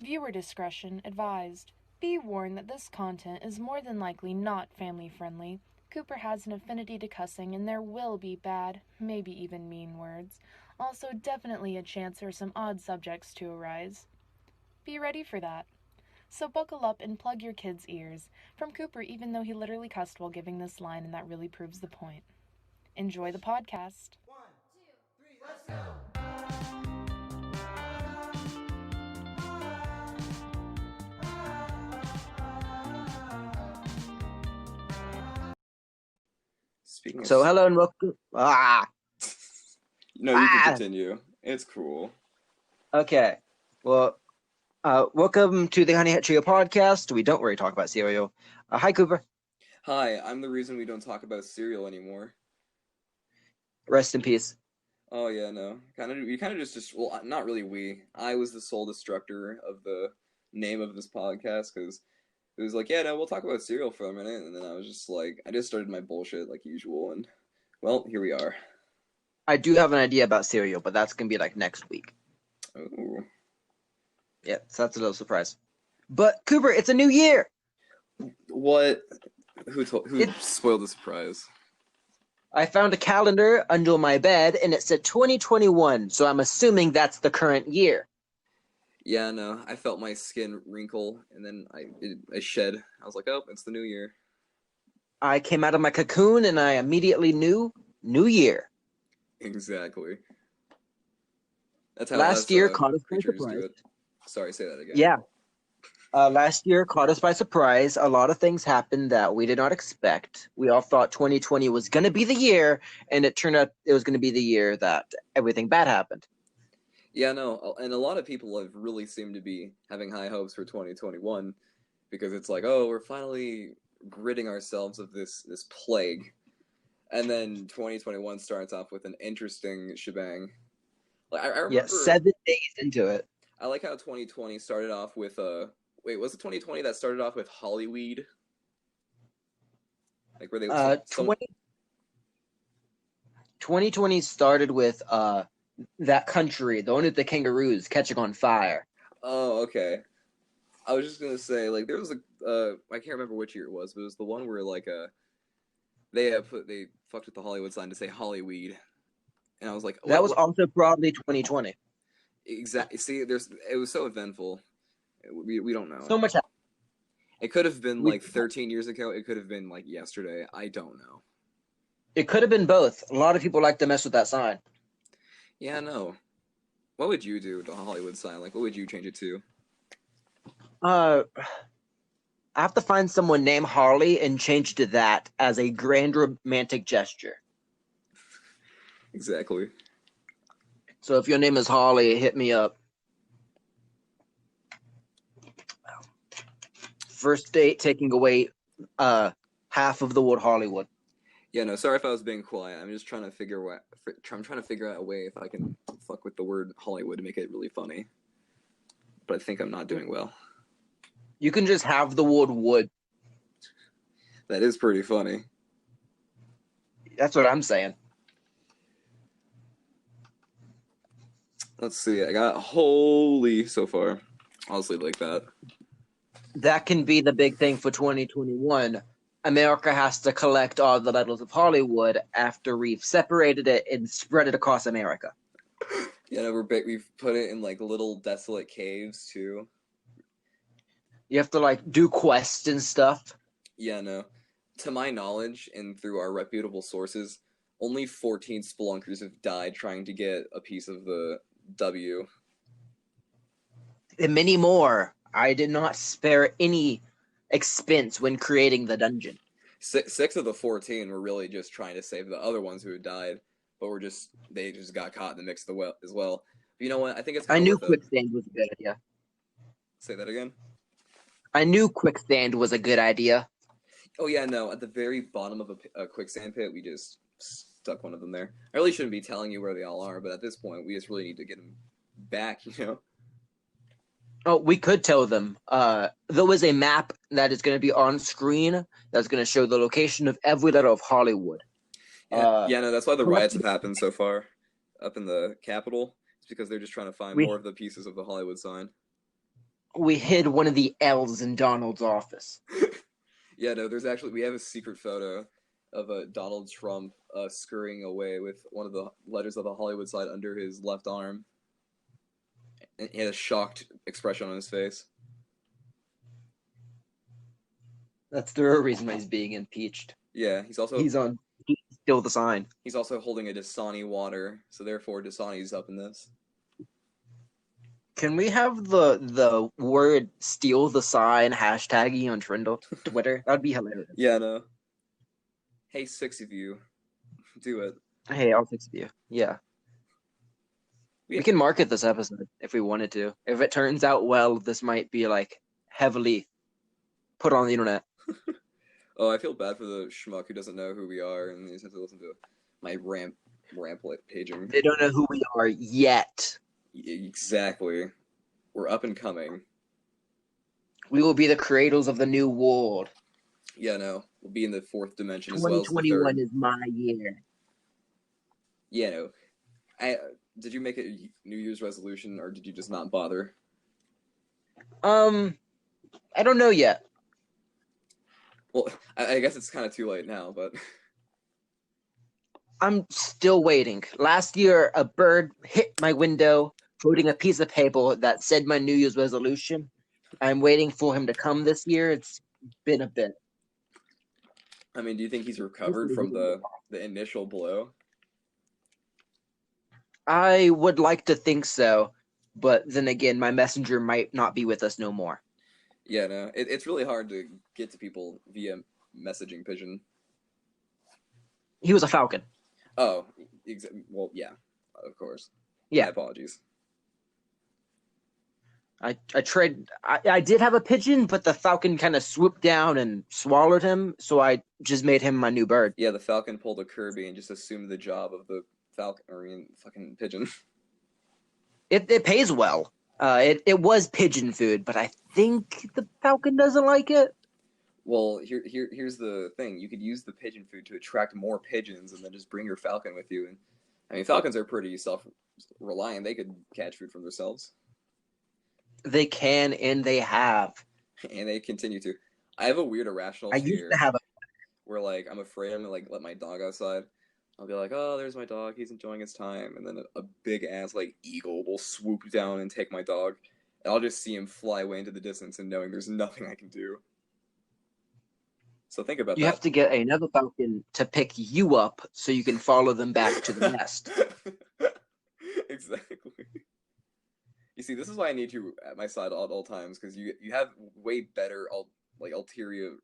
Viewer discretion advised. Be warned that this content is more than likely not family-friendly. Kooper has an affinity to cussing, and there will be bad, maybe even mean words. Also, definitely a chance for some odd subjects to arise. Be ready for that. So buckle up and plug your kids' ears. From Kooper, even though he literally cussed while giving this line, and that really proves the point. Enjoy the podcast. 1, 2, 3, let's go! Speaking of So hello and welcome. No, you can continue. It's cool. Okay. Well, welcome to the Honey Hut Cheerio Podcast. We don't really talk about cereal. Hi, Cooper. Hi, I'm the reason we don't talk about cereal anymore. Rest in peace. Oh yeah, no. We kind of just well, not really we. I was the sole destructor of the name of this podcast because it was like, yeah, no, we'll talk about cereal for a minute, and then I was just like, I just started my bullshit like usual, and well, here we are. I do have an idea about cereal, but that's gonna be like next week. Ooh. Yeah, so that's a little surprise. But Cooper, it's a new year. What? Who spoiled the surprise? I found a calendar under my bed, and it said 2021. So I'm assuming that's the current year. Yeah, no. I felt my skin wrinkle, and then I shed. I was like, oh, it's the new year. I came out of my cocoon, and I immediately knew New Year. Exactly. That's how last year caught us by creatures do surprise. it. Sorry, say that again. Yeah. Last year caught us by surprise. A lot of things happened that we did not expect. We all thought 2020 was going to be the year, and it turned out it was going to be the year that everything bad happened. Yeah, no, and a lot of people have really seemed to be having high hopes for 2021 because it's like, oh, we're finally ridding ourselves of this plague. And then 2021 starts off with an interesting shebang. Like I remember, Yeah, 7 days into it. I like how 2020 started off with wait, was it 2020 that started off with Hollyweed? Like where they 2020 started with that country, the one with the kangaroos catching on fire. Oh, okay. I was just gonna say, like, there was a I can't remember which year it was, but it was the one where like they fucked with the Hollywood sign to say Hollyweed, and I was like, that was also probably 2020. Exactly. See, it was so eventful. We don't know. So much happened. It could have been like 13 years ago. It could have been like yesterday. I don't know. It could have been both. A lot of people like to mess with that sign. Yeah, no. What would you do to a Hollywood sign? Like, what would you change it to? I have to find someone named Harley and change to that as a grand romantic gesture. Exactly. So if your name is Harley, hit me up. First date taking away half of the word Hollywood. Yeah, no, sorry if I was being quiet. I'm just trying to figure out a way if I can fuck with the word Hollywood to make it really funny. But I think I'm not doing well. You can just have the word wood. That is pretty funny. That's what I'm saying. Let's see. I got holy so far. I'll just leave it like that. That can be the big thing for 2021. America has to collect all the letters of Hollywood after we've separated it and spread it across America. Yeah, no, we've put it in like little desolate caves too. You have to like do quests and stuff. Yeah, no. To my knowledge, and through our reputable sources, only 14 spelunkers have died trying to get a piece of the W. And many more. I did not spare any expense when creating the dungeon. Six of the 14 were really just trying to save the other ones who had died, but they just got caught in the mix as well. But you know what? I think it's I knew quicksand was a good idea. Say that again? I knew quicksand was a good idea. Oh yeah, no. At the very bottom of a quicksand pit, we just stuck one of them there. I really shouldn't be telling you where they all are, but at this point, we just really need to get them back, you know? Oh, we could tell them. There is a map that is going to be on screen that's going to show the location of every letter of Hollywood. Yeah, no, that's why the riots have happened so far up in the Capitol. It's because they're just trying to find more of the pieces of the Hollywood sign. We hid one of the L's in Donald's office. Yeah, no, we have a secret photo of Donald Trump scurrying away with one of the letters of the Hollywood sign under his left arm. And he had a shocked expression on his face. That's the real reason why he's being impeached. Yeah, he's still the sign. He's also holding a Dasani water, so therefore Dasani's up in this. Can we have the word "steal the sign" hashtaggy on Twitter? That'd be hilarious. Yeah, no. Hey, 6 of you, do it. Hey, all 6 of you. Yeah. We can market this episode if we wanted to. If it turns out well, this might be like heavily put on the internet. Oh, I feel bad for the schmuck who doesn't know who we are and he just has to listen to my ramp paging. They don't know who we are yet. Exactly. We're up and coming. We will be the creators of the new world. Yeah, no. We'll be in the 4th dimension as well as the 3rd. 2021 is my year. Yeah, no. Did you make a New Year's resolution or did you just not bother? I don't know yet. Well, I guess it's kind of too late now, but... I'm still waiting. Last year, a bird hit my window, floating a piece of paper that said my New Year's resolution. I'm waiting for him to come this year. It's been a bit. I mean, do you think he's recovered from the initial blow? I would like to think so, but then again, my messenger might not be with us no more. Yeah, no. It's really hard to get to people via messaging pigeon. He was a Falcon. Oh, well, yeah, of course. Yeah. My apologies. I did have a pigeon, but the Falcon kind of swooped down and swallowed him, so I just made him my new bird. Yeah, the Falcon pulled a Kirby and just assumed the job of the fucking pigeon. It pays well. It was pigeon food, but I think the Falcon doesn't like it. Well, here's the thing. You could use the pigeon food to attract more pigeons and then just bring your Falcon with you. And I mean, Falcons are pretty self-reliant. They could catch food from themselves. They can, and they have. And they continue to. I have a weird irrational fear. I used to have where, like, I'm afraid I'm going to, like, let my dog outside. I'll be like, oh, there's my dog. He's enjoying his time. And then a big-ass, like, eagle will swoop down and take my dog. And I'll just see him fly away into the distance and knowing there's nothing I can do. So think about that. You have to get another Falcon to pick you up so you can follow them back to the nest. Exactly. You see, this is why I need you at my side at all times, because you have way better, ulterior...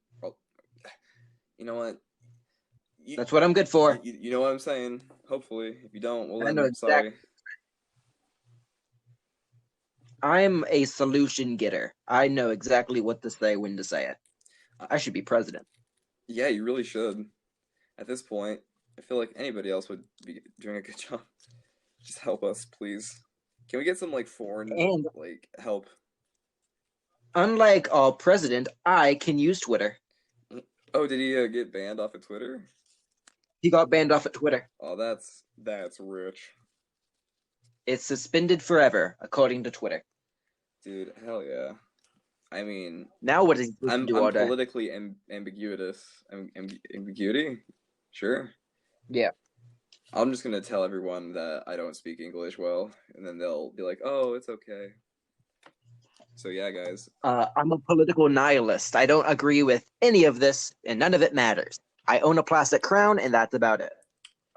You know what? That's what I'm good for. You know what I'm saying? Hopefully. If you don't, well, then I'm sorry. I'm a solution getter. I know exactly what to say when to say it. I should be president. Yeah, you really should. At this point, I feel like anybody else would be doing a good job. Just help us, please. Can we get some, like, foreign, help? Unlike our president, I can use Twitter. Oh, did he get banned off of Twitter? He got banned off of Twitter. Oh, that's rich. It's suspended forever, according to Twitter. Dude, hell yeah. I mean... Now what is he supposed to do all day? I'm politically ambiguous. Ambiguity? Sure. Yeah. I'm just going to tell everyone that I don't speak English well, and then they'll be like, oh, it's okay. So yeah, guys. I'm a political nihilist. I don't agree with any of this, and none of it matters. I own a plastic crown, and that's about it.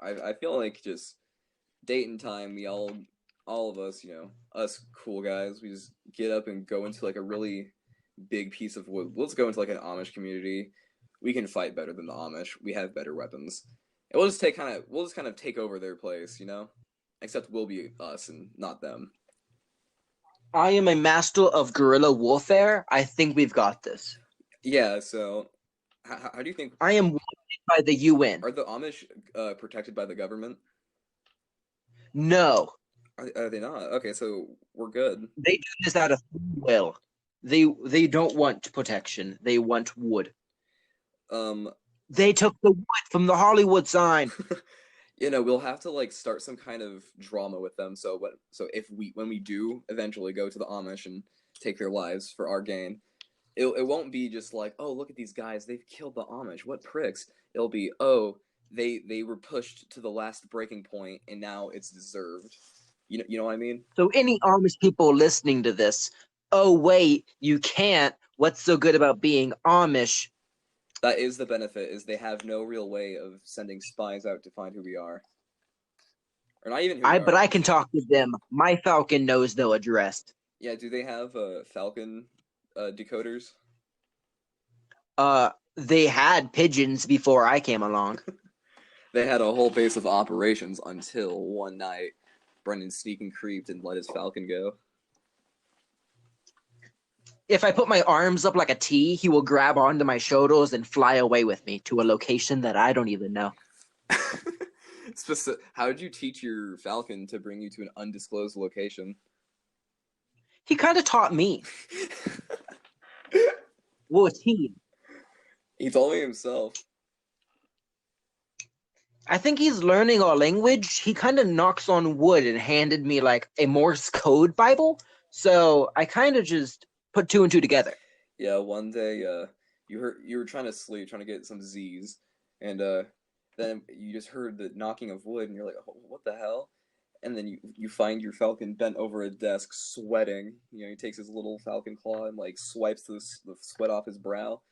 I feel like just date and time, we all of us, us cool guys, we just get up and go into, like, a really big piece of wood. Let's go into, like, an Amish community. We can fight better than the Amish. We have better weapons. And we'll just kind of take over their place, Except we'll be us and not them. I am a master of guerrilla warfare. I think we've got this. Yeah, so how do you think... I am wanted by the UN. Are the Amish protected by the government? No. Are they not? Okay, so we're good. They do this out of will. They don't want protection. They want wood. They took the wood from the Hollywood sign. We'll have to, like, start some kind of drama with them. So when we do eventually go to the Amish and take their lives for our gain. It won't be just like, oh, look at these guys, they've killed the Amish, what pricks. It'll be, oh, they were pushed to the last breaking point, and now it's deserved. You know what I mean? So any Amish people listening to this, oh wait, you can't. What's so good about being Amish? That is the benefit, is they have no real way of sending spies out to find who we are. Or not even who we are. But I can talk to them. My Falcon knows their address. Yeah, do they have Falcon decoders? They had pigeons before I came along. They had a whole base of operations until one night Brennan sneak and creeped and let his Falcon go. If I put my arms up like a T, he will grab onto my shoulders and fly away with me to a location that I don't even know. How did you teach your Falcon to bring you to an undisclosed location? He kind of taught me. Well, it's he. He told me himself. I think he's learning our language. He kind of knocks on wood and handed me like a Morse code Bible. So I kind of just put two and two together. Yeah, one day you were trying to sleep, trying to get some Z's, and then you just heard the knocking of wood, and you're like, oh, what the hell? And then you find your Falcon bent over a desk, sweating. You know, he takes his little Falcon claw and like swipes the sweat off his brow,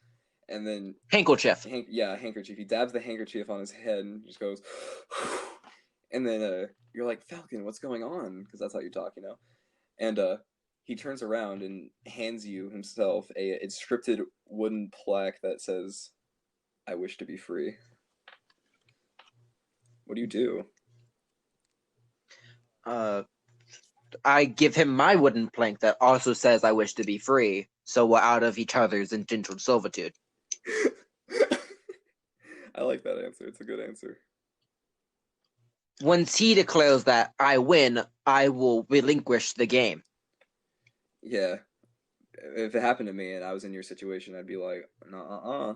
and then handkerchief. Handkerchief. He dabs the handkerchief on his head and just goes, and then you're like, Falcon, what's going on? Because that's how you talk, you know. And he turns around and hands you himself a scripted wooden plaque that says, "I wish to be free." What do you do? I give him my wooden plank that also says I wish to be free, so we're out of each other's indentured servitude. I like that answer. It's a good answer. Once he declares that I win, I will relinquish the game. Yeah. If it happened to me and I was in your situation, I'd be like, nah.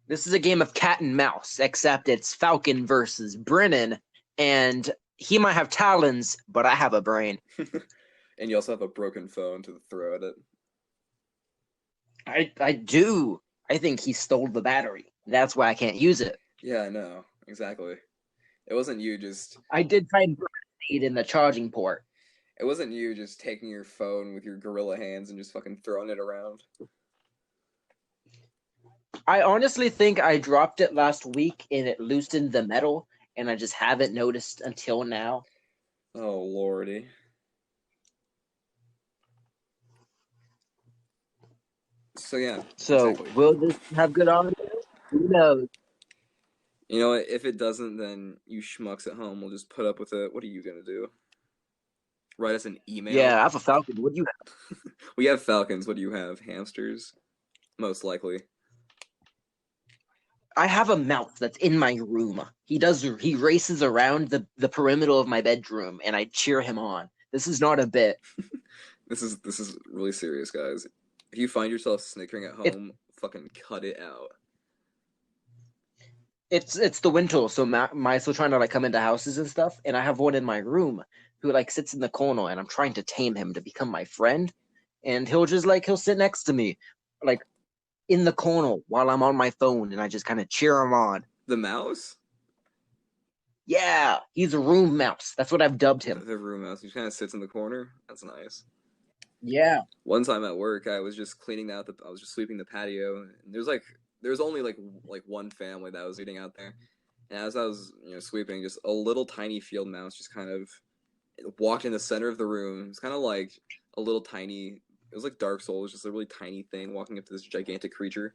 This is a game of cat and mouse, except it's Falcon versus Brennan, and he might have talons, but I have a brain. And you also have a broken phone to throw at it. I do. I think he stole the battery. That's why I can't use it. Yeah, I know. Exactly. It wasn't you just... I did find seed in the charging port. It wasn't you just taking your phone with your gorilla hands and just fucking throwing it around. I honestly think I dropped it last week and it loosened the metal, and I just haven't noticed until now. Oh, lordy. So, yeah. So, exactly. Will this have good audio? Who knows? You know what? If it doesn't, then you schmucks at home will just put up with it. What are you going to do? Write us an email? Yeah, I have a Falcon. What do you have? We have Falcons. What do you have? Hamsters? Most likely. I have a mouse that's in my room. He races around the perimeter of my bedroom, and I cheer him on. This is not a bit. This is really serious, guys. If you find yourself snickering at home, fucking cut it out. It's the winter, so mice are trying to like come into houses and stuff, and I have one in my room who like sits in the corner, and I'm trying to tame him to become my friend, and he'll sit next to me, like in the corner while I'm on my phone, and I just kind of cheer him on. The mouse? Yeah, he's a room mouse. That's what I've dubbed him. The room mouse. He kind of sits in the corner. That's nice. Yeah. One time at work, I was just cleaning out I was just sweeping the patio, and there was only like one family that was eating out there. And as I was sweeping, just a little tiny field mouse just kind of walked in the center of the room. It's kind of like a little tiny. It was like Dark Souls, just a really tiny thing walking up to this gigantic creature.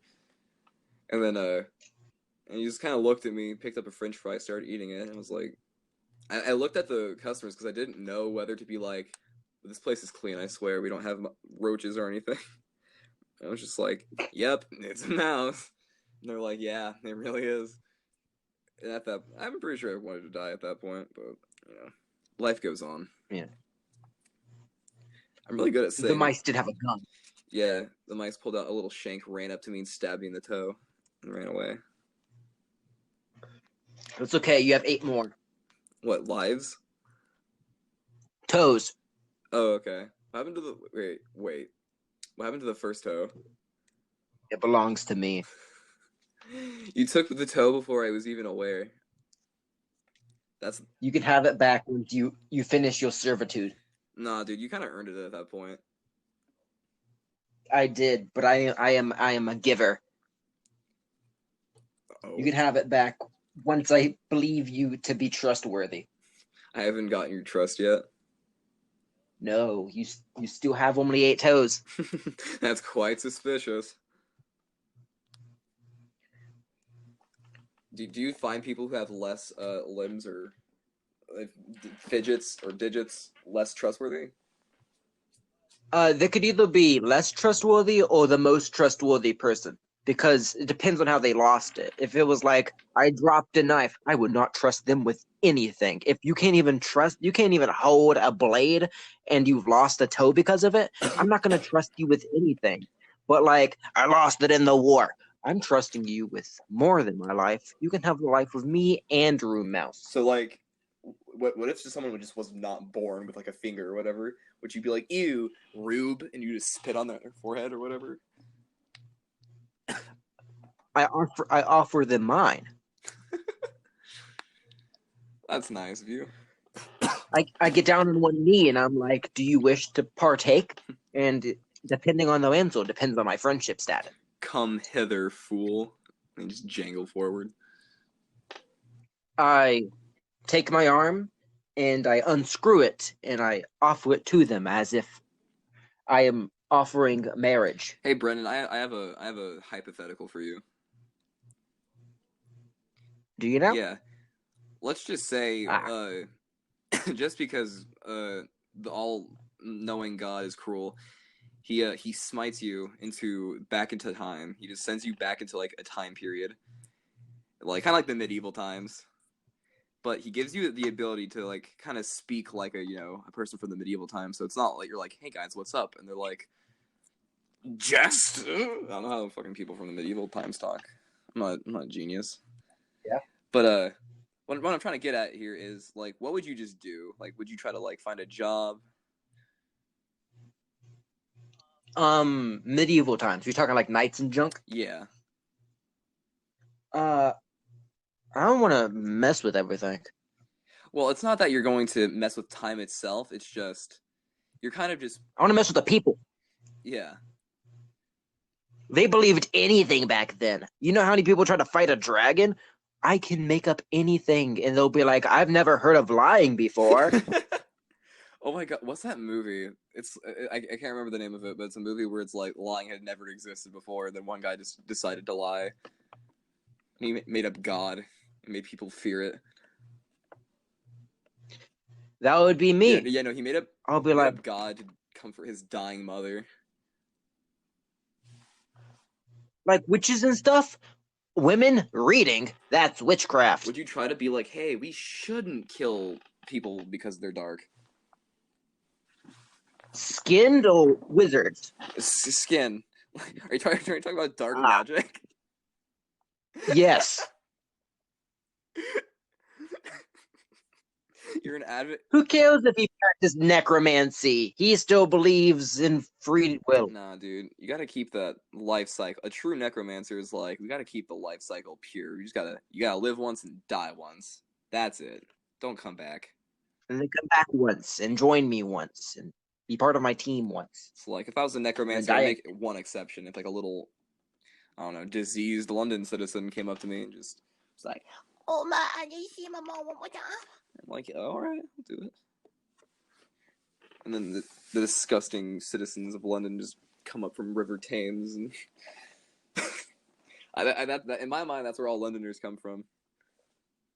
And then and he just kind of looked at me, picked up a French fry, started eating it, and was like, I looked at the customers because I didn't know whether to be like, this place is clean, I swear, we don't have roaches or anything. I was just like, yep, it's a mouse. And they're like, yeah, it really is. And I'm pretty sure I wanted to die at that point, but life goes on. Yeah. I'm really good at saying. The mice did have a gun. Yeah, the mice pulled out a little shank, ran up to me and stabbed me in the toe, and ran away. It's okay, you have 8 more. What, lives? Toes. Oh, okay. What happened to the wait? What happened to the first toe? It belongs to me. You took the toe before I was even aware. That's You can have it back once you finish your servitude. nah, dude. You kind of earned it at that point. I did, but I am a giver. Oh, You can have it back once I believe you to be trustworthy. I haven't gotten your trust yet. No, you still have only 8 toes. That's quite suspicious. Do you find people who have less limbs or fidgets or digits less trustworthy? They could either be less trustworthy or the most trustworthy person, because it depends on how they lost it. If it was like, I dropped a knife, I would not trust them with anything. If you can't even hold a blade and you've lost a toe because of it, I'm not going to trust you with anything. But like, I lost it in the war. I'm trusting you with more than my life. You can have the life of me and Room Mouse. So like, what if someone just was not born with like a finger or whatever? Would you be like, ew, Rube, and you just spit on their forehead or whatever? I offer them mine. That's nice of you. I get down on one knee and I'm like, do you wish to partake? And depending on the answer, depends on my friendship status. Come hither, fool. And just jangle forward. I take my arm and I unscrew it and I offer it to them as if I am offering marriage. Hey, Brennan, I have a hypothetical for you. Do you know? Yeah. Let's just say, just because the all-knowing God is cruel, he smites you back into time. He just sends you back into like a time period, like kind of like the medieval times. But he gives you the ability to like kind of speak like a person from the medieval times. So it's not like you're like, hey guys, what's up? And they're like, just I don't know how fucking people from the medieval times talk. I'm not a genius. Yeah. But what I'm trying to get at here is like, what would you just do? Like, would you try to like find a job? Medieval times. You're talking like knights and junk? Yeah. I don't want to mess with everything. Well, it's not that you're going to mess with time itself. It's just you're kind of just. I want to mess with the people. Yeah. They believed anything back then. You know how many people try to fight a dragon? I can make up anything, and they'll be like, I've never heard of lying before. Oh my god, what's that movie? I can't remember the name of it, but it's a movie where it's like lying had never existed before, and then one guy just decided to lie. He made up God and made people fear it. That would be me. Yeah, no, he made up. I'll be like, God to comfort his dying mother. Like witches and stuff. Women reading, that's witchcraft. Would you try to be like, hey, we shouldn't kill people because they're dark? Skinned or wizards? Skin. Are you trying to talk about dark magic? Yes. You're an advocate. Who cares if he practiced necromancy? He still believes in free will. Nah, dude. You gotta keep that life cycle. A true necromancer is like, we gotta keep the life cycle pure. You gotta live once and die once. That's it. Don't come back. And then come back once and join me once and be part of my team once. So like, if I was a necromancer, I'd make one exception. If like a little, I don't know, diseased London citizen came up to me and just was like, Oh my, I need to see my mom one more time. I'm like, all right, I'll do it. And then the disgusting citizens of London just come up from River Thames, and that in my mind, that's where all Londoners come from.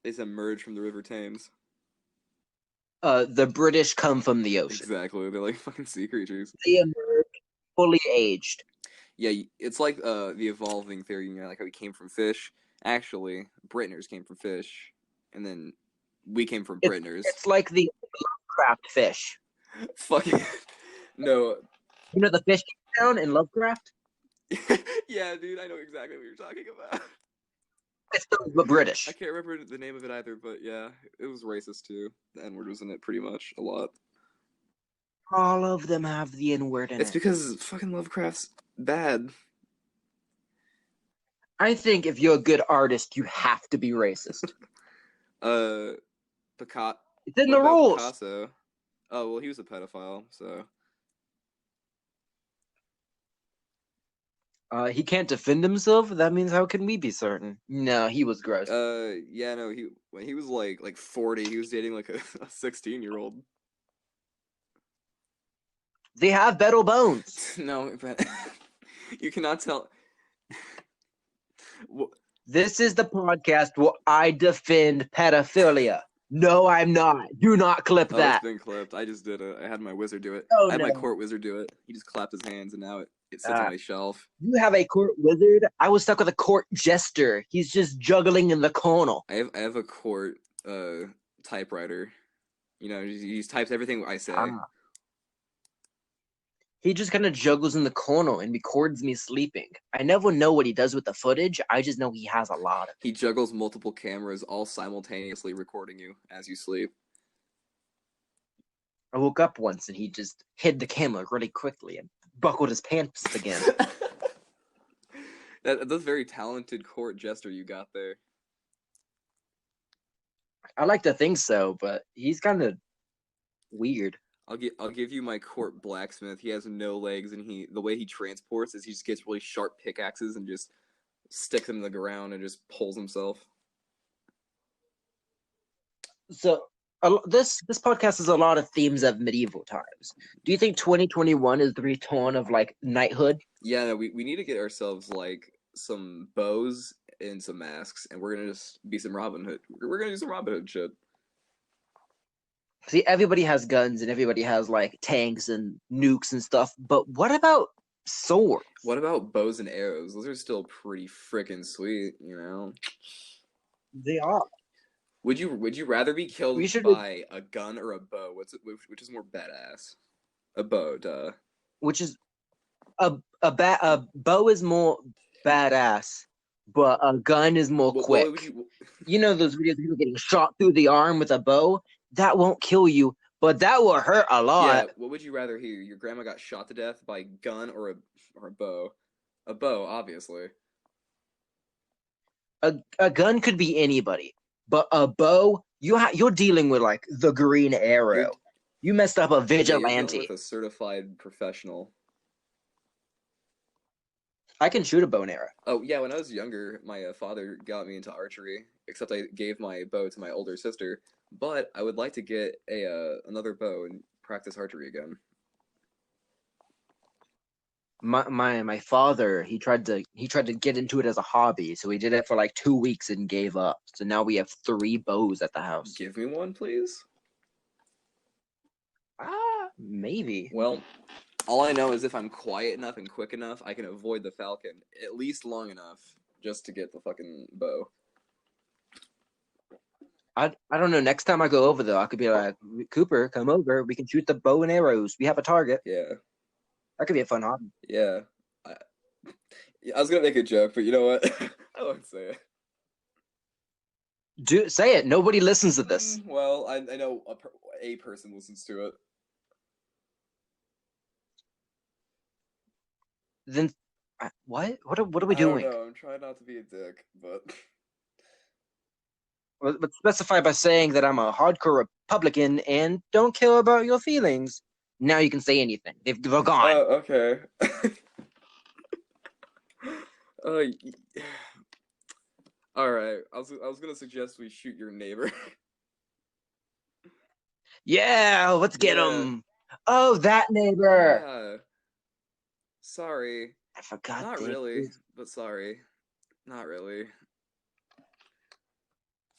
They just emerge from the River Thames. The British come from the ocean. Exactly, they're like fucking sea creatures. They emerge fully aged. Yeah, it's like the evolving theory, like how we came from fish. Actually, Brittoners came from fish, and then we came from Brittoners. It's like the Lovecraft fish. Fucking no. You know the fish down in Lovecraft? Yeah, dude, I know exactly what you're talking about. It's the British. I can't remember the name of it either, but yeah, it was racist too. The N-word was in it pretty much a lot. all of them have the N-word in It's it. because fucking Lovecraft's bad. I think if you're a good artist, you have to be racist. Picasso. It's in What the about rules. Picasso? Oh, well, he was a pedophile, so. He can't defend himself? That means how can we be certain? No, he was gross. Yeah, no, when he was like 40, he was dating like a 16-year-old. They have better bones. No, but you cannot tell. This is the podcast where I defend pedophilia. No, I'm not. Do not clip Oh, that. it's been clipped. I just did it. I had my wizard do it. Oh, I had my no. court wizard do it. He just clapped his hands, and now it sits on my shelf. You have a court wizard? I was stuck with a court jester. He's just juggling in the corner. I have a court typewriter. You know, he just types everything I say. He just kind of juggles in the corner and records me sleeping. I never know what he does with the footage. I just know he has a lot of it. He juggles multiple cameras, all simultaneously recording you as you sleep. I woke up once and he just hid the camera really quickly and buckled his pants again. That's a very talented court jester you got there. I like to think so, but he's kind of weird. I'll give you my court blacksmith. He has no legs, and the way he transports is he just gets really sharp pickaxes and just sticks them in the ground and just pulls himself. So this podcast is a lot of themes of medieval times. Do you think 2021 is the return of like knighthood? Yeah, no, we need to get ourselves like some bows and some masks, and we're gonna just be some Robin Hood. We're gonna do some Robin Hood shit. See, everybody has guns and everybody has like tanks and nukes and stuff, but what about swords? What about bows and arrows? Those are still pretty freaking sweet, you know? They are. Would you rather be killed by a gun or a bow? Which is more badass? A bow, duh. Which is a bow is more badass, but a gun is more quick. You know those videos of people getting shot through the arm with a bow? That won't kill you, but that will hurt a lot. Yeah, what would you rather hear? Your grandma got shot to death by a gun or a bow? A bow, obviously. A gun could be anybody, but a bow, you're dealing with like the Green Arrow. You messed up a vigilante. With a certified professional. I can shoot a bow and arrow. Oh yeah, when I was younger, my father got me into archery. Except I gave my bow to my older sister. But I would like to get another bow and practice archery again. My father, he tried to get into it as a hobby, so he did it for like 2 weeks and gave up. So now we have 3 bows at the house. Give me one, please. Maybe. Well, all I know is if I'm quiet enough and quick enough, I can avoid the Falcon at least long enough just to get the fucking bow. I don't know. Next time I go over though, I could be like, Kooper, come over. We can shoot the bow and arrows. We have a target. Yeah. That could be a fun hobby. Yeah. I was gonna make a joke, but you know what? I won't say it. Say it. Nobody listens to this. Well, I know a person listens to it. Then what? What are we doing? I don't know. I'm trying not to be a dick, but. But specify by saying that I'm a hardcore Republican and don't care about your feelings. Now you can say anything. They're gone. Oh, okay. All right. I was gonna suggest we shoot your neighbor. Yeah, let's get him. Oh, that neighbor. Yeah. Sorry. I forgot. Not really, but sorry. Not really.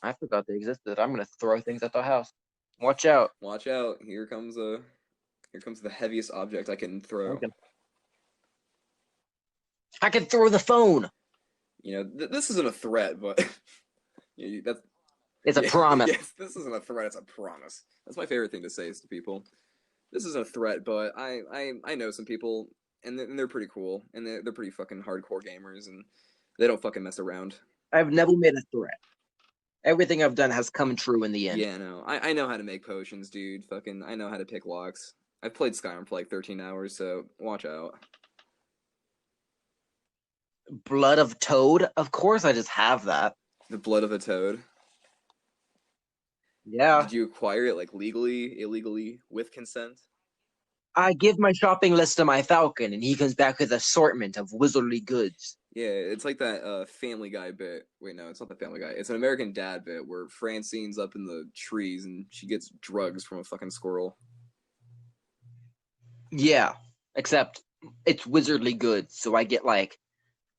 I forgot they existed. I'm gonna throw things at the house. Watch out! Watch out! Here comes the heaviest object I can throw. I can throw the phone. You know, this isn't a threat, but it's a promise. Yes, this isn't a threat. It's a promise. That's my favorite thing to say to people. This isn't a threat, but I know some people, and they're pretty cool, and they're pretty fucking hardcore gamers, and they don't fucking mess around. I've never made a threat. Everything I've done has come true in the end. Yeah, no. I know how to make potions, dude. Fucking, I know how to pick locks. I've played Skyrim for like 13 hours, so watch out. Blood of Toad? Of course I just have that. The Blood of a Toad. Yeah. Did you acquire it like legally, illegally, with consent? I give my shopping list to my Falcon, and he comes back with an assortment of wizardly goods. Yeah, it's like that Family Guy bit. Wait, no, it's not the Family Guy. It's an American Dad bit where Francine's up in the trees and she gets drugs from a fucking squirrel. Yeah, except it's wizardly goods, so I get, like,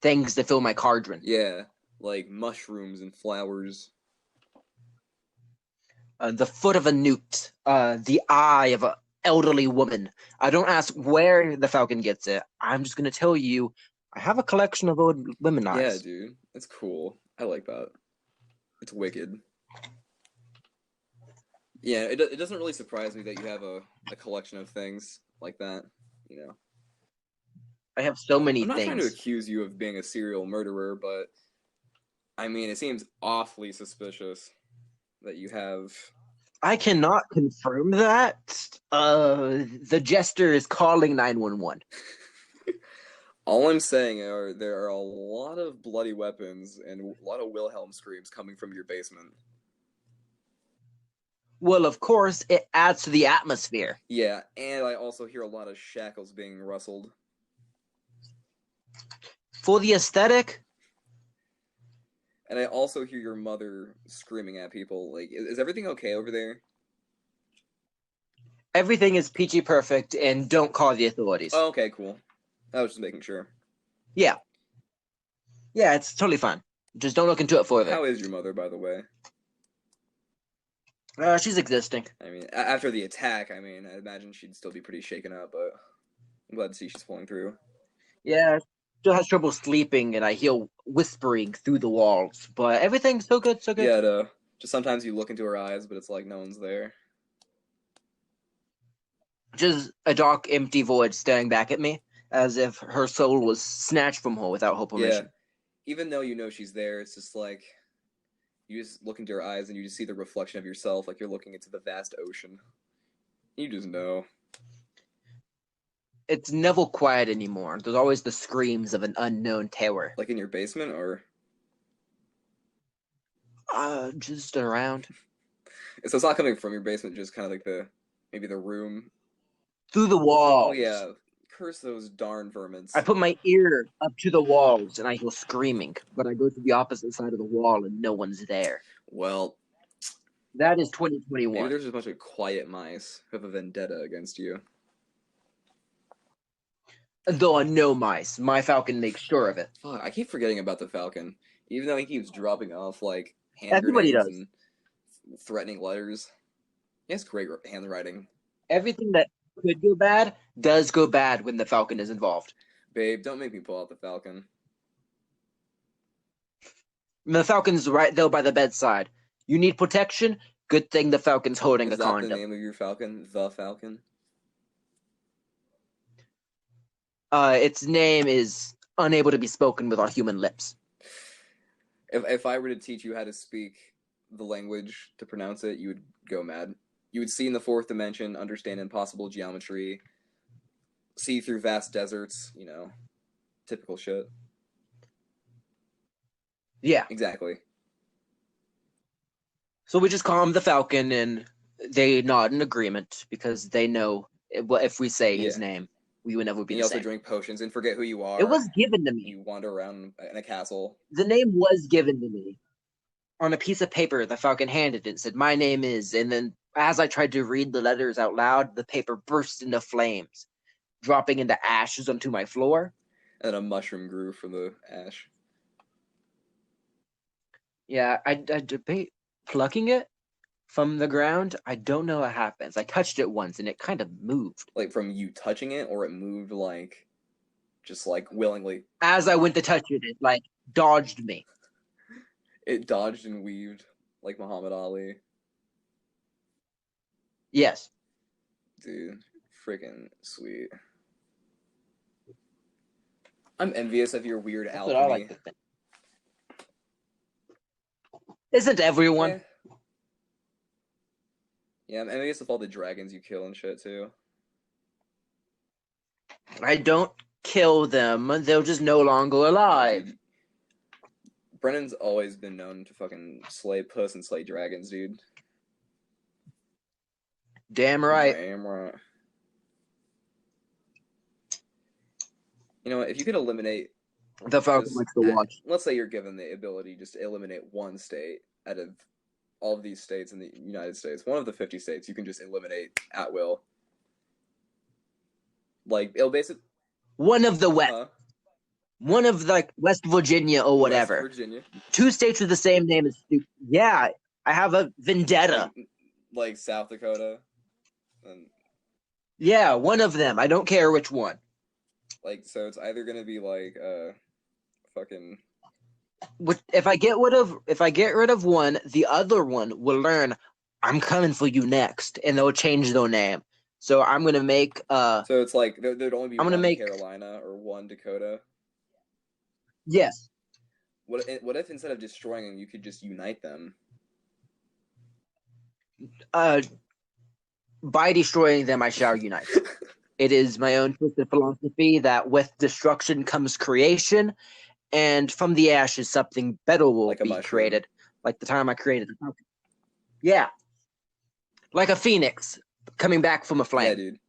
things to fill my cauldron. Yeah, like mushrooms and flowers. The foot of a newt, the eye of an elderly woman. I don't ask where the Falcon gets it. I'm just going to tell you, I have a collection of old women eyes. Yeah, dude. It's cool. I like that. It's wicked. Yeah, it doesn't really surprise me that you have a collection of things like that, you know. I have so many I'm not things. trying to accuse you of being a serial murderer, but I mean, it seems awfully suspicious that you have... I cannot confirm that. The jester is calling 911. All I'm saying are there are a lot of bloody weapons and a lot of Wilhelm screams coming from your basement. Well, of course, it adds to the atmosphere. Yeah, and I also hear a lot of shackles being rustled. For the aesthetic, And I also hear your mother screaming at people. Like, is everything okay over there? everything is peachy perfect, and don't call the authorities. Oh, okay, cool. I was just making sure. Yeah. Yeah, it's totally fine. Just don't look into it further. How is your mother, by the way? She's existing. I mean, after the attack, I mean, I imagine she'd still be pretty shaken up, but I'm glad to see she's pulling through. Yeah, still has trouble sleeping, and I hear whispering through the walls. But everything's so good, so good. Yeah, just sometimes you look into her eyes, but it's like no one's there. Just a dark, empty void staring back at me, as if her soul was snatched from her without her permission. Yeah, even though you know she's there, it's just like you just look into her eyes and you just see the reflection of yourself, like you're looking into the vast ocean. You just know. It's never quiet anymore. There's always the screams of an unknown terror. Like in your basement, or Just around. so it's not coming from your basement, just kind of like maybe the room. Through the walls. Oh yeah, curse those darn vermins. I put my ear up to the walls and I hear screaming, but I go to the opposite side of the wall and no one's there. Well, that is maybe 2021. there's just a bunch of quiet mice who have a vendetta against you. There are no mice. My Falcon makes sure of it. Fuck, I keep forgetting about the Falcon, even though he keeps dropping off like hand Everybody grenades does. and threatening letters. He has great handwriting. Everything that could go bad does go bad when the Falcon is involved. Babe, don't make me pull out the Falcon. The Falcon's right there by the bedside. You need protection? Good thing the Falcon's holding Is a that condom. the name of your Falcon? The Falcon? Its name is unable to be spoken with our human lips. If I were to teach you how to speak the language to pronounce it, you would go mad. You would see in the fourth dimension, understand impossible geometry, see through vast deserts, you know, typical shit. Yeah. Exactly. So we just call him the Falcon, and they nod in agreement because they know if we say his name, we would never be And the you also same. drink potions and forget who you are. It was given to me. You wander around in a castle. The name was given to me. On a piece of paper, the Falcon handed it and said, "My name is," and then as I tried to read the letters out loud, the paper burst into flames, dropping into ashes onto my floor. And a mushroom grew from the ash. Yeah, I debate plucking it from the ground. I don't know what happens. I touched it once and it kind of moved. Like from you touching it, or it moved like, just like willingly? As I went to touch it, it like dodged me. It dodged and weaved like Muhammad Ali. Yes. Dude, freaking sweet. I'm envious of your weird That's alchemy. what I like to think. Isn't everyone? Yeah, I'm envious of all the dragons you kill and shit too. I don't kill them. They're just no longer alive. Dude, Brennan's always been known to fucking slay puss and slay dragons, dude. Damn right. Damn right. You know what? If you could eliminate The Falcon likes to watch. let's say you're given the ability just to eliminate one state out of all of these states in the United States, one of the 50 states, you can just eliminate at will. Like, it'll basically... One of the one of like West Virginia or whatever. West Virginia. 2 states with the same name is stupid. Yeah, I have a vendetta. Like South Dakota. And, yeah, one of them. I don't care which one. like, so it's either gonna be like fucking... If I get rid of one, the other one will learn I'm coming for you next, and they'll change their name. So I'm gonna make So it's like there'd only be one Carolina or one Dakota. Yes. What if instead of destroying them, you could just unite them? By destroying them, I shall unite. It is my own twisted philosophy that with destruction comes creation, and from the ashes, something better will be created. Like the time I created the Falcon. Yeah. Like a phoenix coming back from a flame. Yeah, dude.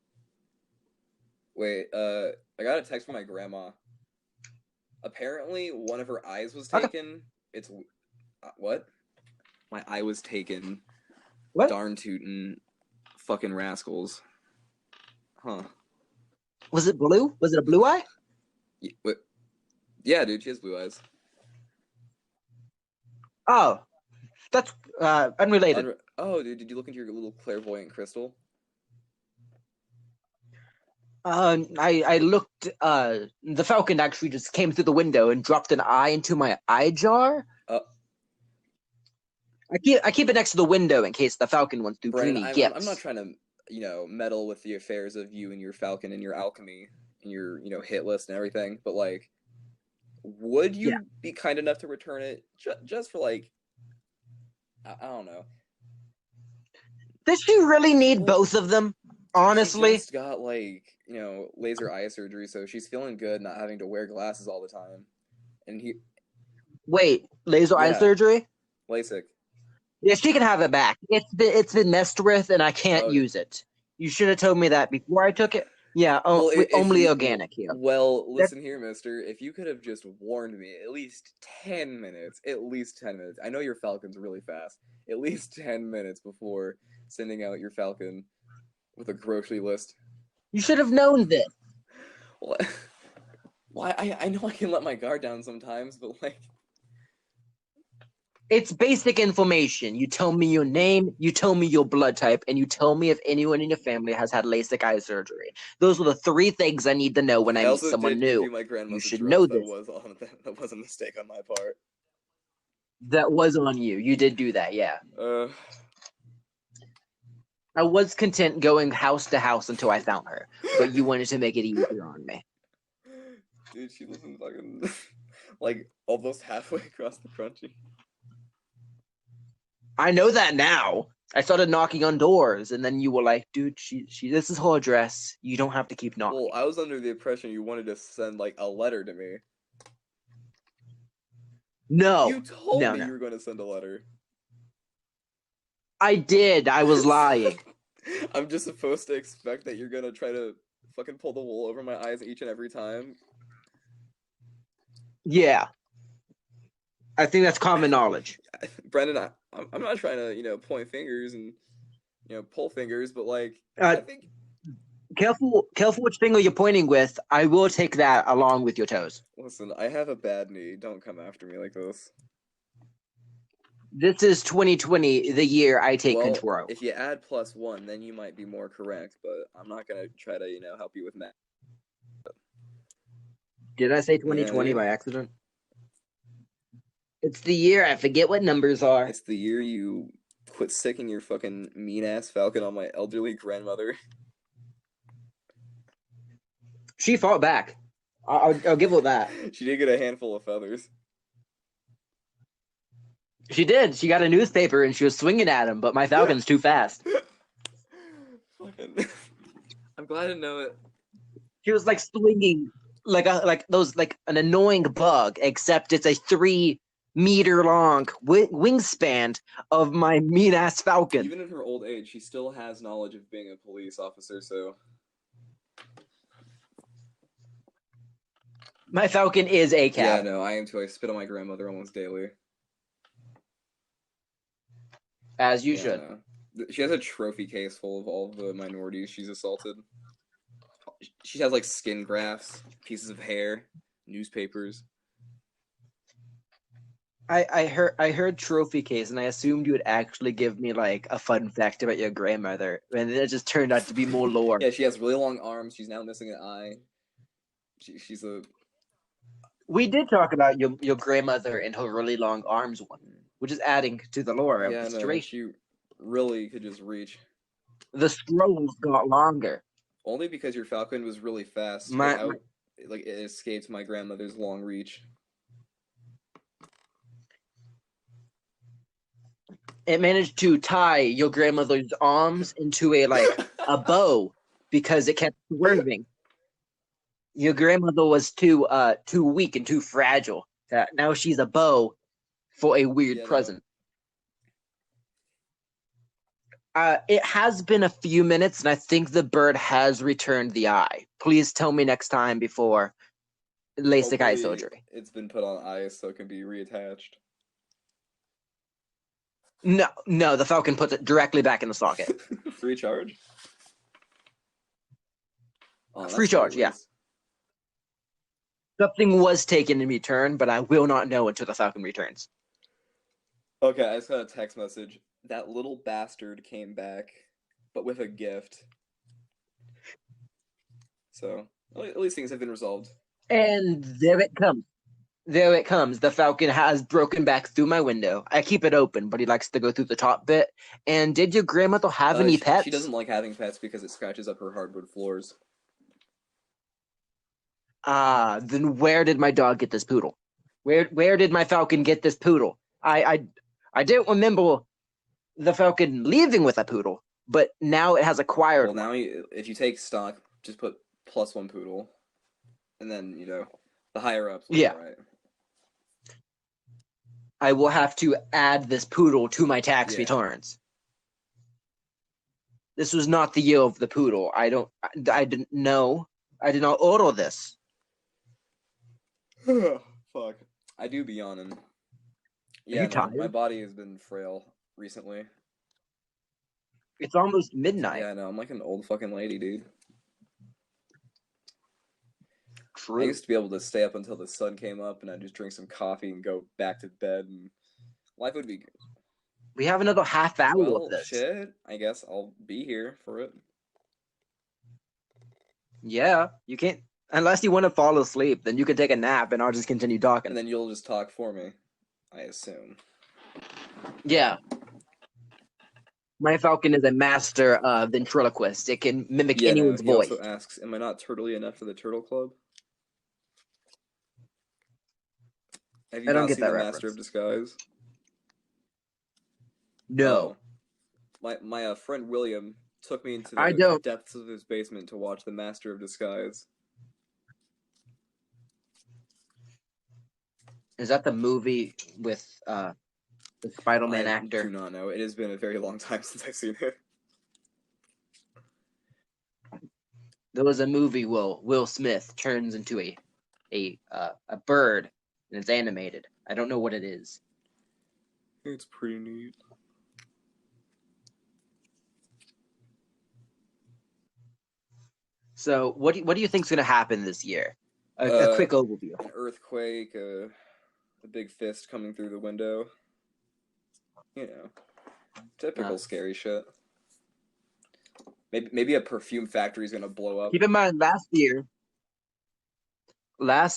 Wait, I got a text from my grandma. Apparently, one of her eyes was taken. It's... what? My eye was taken. What? Darn tootin' fucking rascals. Huh. Was it blue? Was it a blue eye? Yeah, dude, she has blue eyes. Oh. That's unrelated. Oh, dude, did you look into your little clairvoyant crystal? I looked, the Falcon actually just came through the window and dropped an eye into my eye jar. I keep it next to the window in case the Falcon wants to bring me gifts. I'm not trying to, meddle with the affairs of you and your Falcon and your alchemy and your, hit list and everything, but, like, would you be kind enough to return it just for, like, I don't know. Does she really need both of them? Honestly? She just got, like, laser eye surgery, so she's feeling good not having to wear glasses all the time. And Wait, laser eye surgery? LASIK. Yeah, she can have it back. It's been messed with, and I can't use it. You should have told me that before I took it. Yeah, only organic here. Well, listen here, mister. If you could have just warned me at least 10 minutes. I know your Falcon's really fast. At least 10 minutes before sending out your Falcon with a grocery list. You should have known this. Well, why? I know I can let my guard down sometimes, but, like... It's basic information. You tell me your name, you tell me your blood type, and you tell me if anyone in your family has had LASIK eye surgery. Those are the 3 things I need to know when I meet someone new. You should know this. That was a mistake on my part. That was on you. You did do that, yeah. I was content going house to house until I found her, but you wanted to make it easier on me. Dude, she lives in fucking, like, almost halfway across the country. I know that now. I started knocking on doors, and then you were like, dude, she this is her address. You don't have to keep knocking. Well, I was under the impression you wanted to send, like, a letter to me. No. You told me you were going to send a letter. I did. I was lying. I'm just supposed to expect that you're going to try to fucking pull the wool over my eyes each and every time? Yeah. I think that's common knowledge. Brennan, I'm not trying to, point fingers and, pull fingers, but, like, I think... Careful which finger you're pointing with. I will take that along with your toes. Listen, I have a bad knee. Don't come after me like this. This is 2020, the year I take control. If you add +1, then you might be more correct, but I'm not going to try to, help you with math. Did I say 2020 by accident? It's the year I forget what numbers are. It's the year you quit sicking your fucking mean-ass Falcon on my elderly grandmother. She fought back. I'll give her that. She did get a handful of feathers. She did. She got a newspaper and she was swinging at him, but my Falcon's too fast. Fucking... I'm glad to know it. She was like swinging like an annoying bug, except it's a 3-meter long wingspan of my mean ass Falcon. Even in her old age, she still has knowledge of being a police officer, so. My Falcon is a Yeah, cat. no, I am too. I spit on my grandmother almost daily. As you Yeah, should. no. She has a trophy case full of all the minorities she's assaulted. She has like skin grafts, pieces of hair, newspapers. I heard trophy case, and I assumed you would actually give me like a fun fact about your grandmother, and it just turned out to be more lore. Yeah, she has really long arms. She's now missing an eye. She's a. We did talk about your grandmother and her really long arms one, which is adding to the lore of the situation. She really could just reach. The scrolls got longer. Only because your Falcon was really fast. Like it escaped my grandmother's long reach. It managed to tie your grandmother's arms into a bow because it kept swerving. Your grandmother was too weak and too fragile. Now she's a bow for a weird present. It has been a few minutes, and I think the bird has returned the eye. Please tell me next time before LASIK eye surgery. It's been put on ice so it can be reattached. No, the Falcon puts it directly back in the socket. Free charge? Oh, free charge, yeah. Something was taken in return, but I will not know until the Falcon returns. Okay, I just got a text message. That little bastard came back, but with a gift. So, at least things have been resolved. And there it comes. There it comes. The Falcon has broken back through my window. I keep it open, but he likes to go through the top bit. And did your grandmother have any pets? She doesn't like having pets because it scratches up her hardwood floors. Then where did my dog get this poodle? Where did my Falcon get this poodle? I don't remember the Falcon leaving with a poodle, but now it has acquired. Well, now if you take stock, just put +1 poodle, and then the higher ups. Yeah. Right. I will have to add this poodle to my tax returns. This was not the year of the poodle. I didn't know. I did not order this. Fuck. I do be yawning. Are you tired? My body has been frail recently. It's almost midnight. Yeah, I know. I'm like an old fucking lady, dude. True. I used to be able to stay up until the sun came up, and I'd just drink some coffee and go back to bed, and life would be good. We have another half hour of this. Shit. I guess I'll be here for it. Yeah, you can't. Unless you want to fall asleep, then you can take a nap, and I'll just continue talking. And then you'll just talk for me, I assume. Yeah. My Falcon is a master ventriloquist. It can mimic anyone's voice. He also asks, am I not turtly enough for the Turtle Club? Have you not seen The Master of Disguise? No. My friend William took me into the depths of his basement to watch The Master of Disguise. Is that the movie with the Spider-Man actor? I do not know. It has been a very long time since I've seen it. There was a movie where Will Smith turns into a bird, and it's animated. I don't know what it is. It's pretty neat. So, what do you think's going to happen this year? A quick overview. An earthquake, a big fist coming through the window. Typical scary shit. Maybe a perfume factory is gonna blow up. Keep in mind, last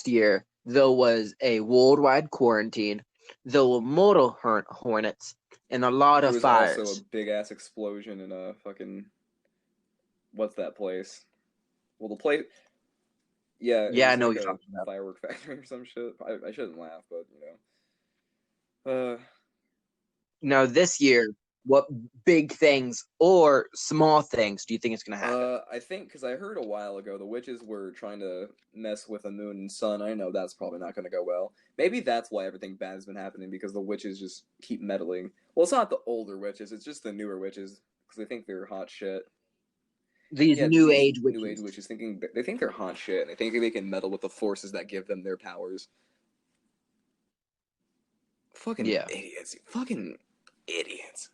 year there was a worldwide quarantine. There were mortal hornets and a lot of fires. There was also a big ass explosion in a fucking what's that place? Well, the place. Yeah. Yeah, I know what you're talking about. Firework factory or some shit. I shouldn't laugh, but Now this year What big things or small things do you think is going to happen? I think because I heard a while ago the witches were trying to mess with the moon and sun. I know that's probably not going to go well. Maybe that's why everything bad has been happening, because the witches just keep meddling. Well, it's not the older witches; it's just the newer witches, because they think they're hot shit. These Yeah, new these age new age witches. witches they think they're hot shit, and they think they can meddle with the forces that give them their powers. Fucking Yeah. idiots! Fucking idiots!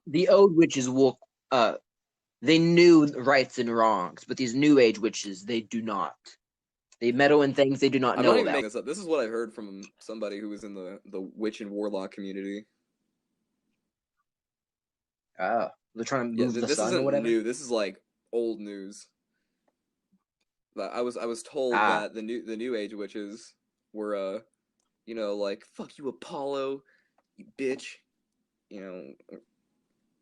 The old witches will they knew rights and wrongs, but these new age witches, they do not. They meddle in things they do not I'm know not even about. making this up. This is what I heard from somebody who was in the witch and warlock community. Oh, they're trying to Yeah, move the this sun or isn't whatever. new. This is like old news. I was told Ah. that the new age witches were like, fuck you, Apollo, you bitch.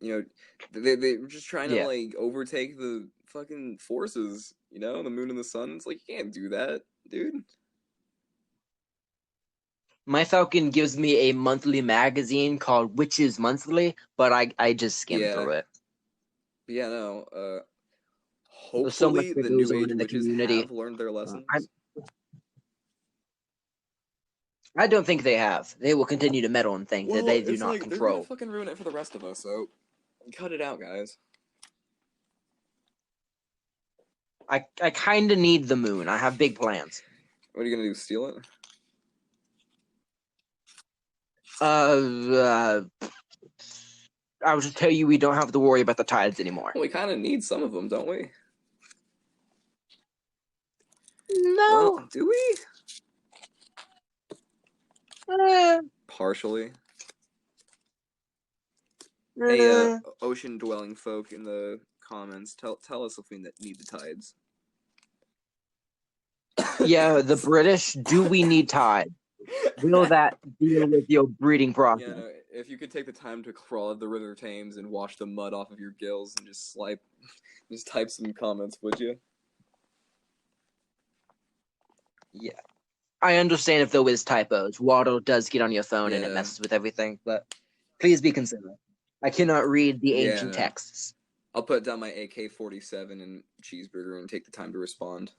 They were just trying to Yeah. like overtake the fucking forces. The moon and the sun. It's like, you can't do that, dude. My Falcon gives me a monthly magazine called Witches Monthly, but I just skim Yeah. through it. But yeah, no. There's so much Hopefully that the goes new on age in the witches community. have learned their lessons. I don't think they have. They will continue to meddle in things that they do not They're gonna control. fucking ruin it for the rest of us. So cut it out, guys. I kind of need the moon. I have big plans. What are you gonna do? Steal it? I will just tell you, we don't have to worry about the tides anymore. Well, we kind of need some of them, don't we? No. Well, do we? Partially. Hey, ocean-dwelling folk in the comments, tell us if we need the tides. Yeah, the British. Do we need tide? Will that deal with your breeding process? Yeah, no, if you could take the time to crawl the River Thames and wash the mud off of your gills and just type some comments, would you? Yeah. I understand if there is typos. Water does get on your phone and it Yeah. messes with everything, but please be considerate. I cannot read the ancient texts. I'll put down my AK-47 and cheeseburger and take the time to respond.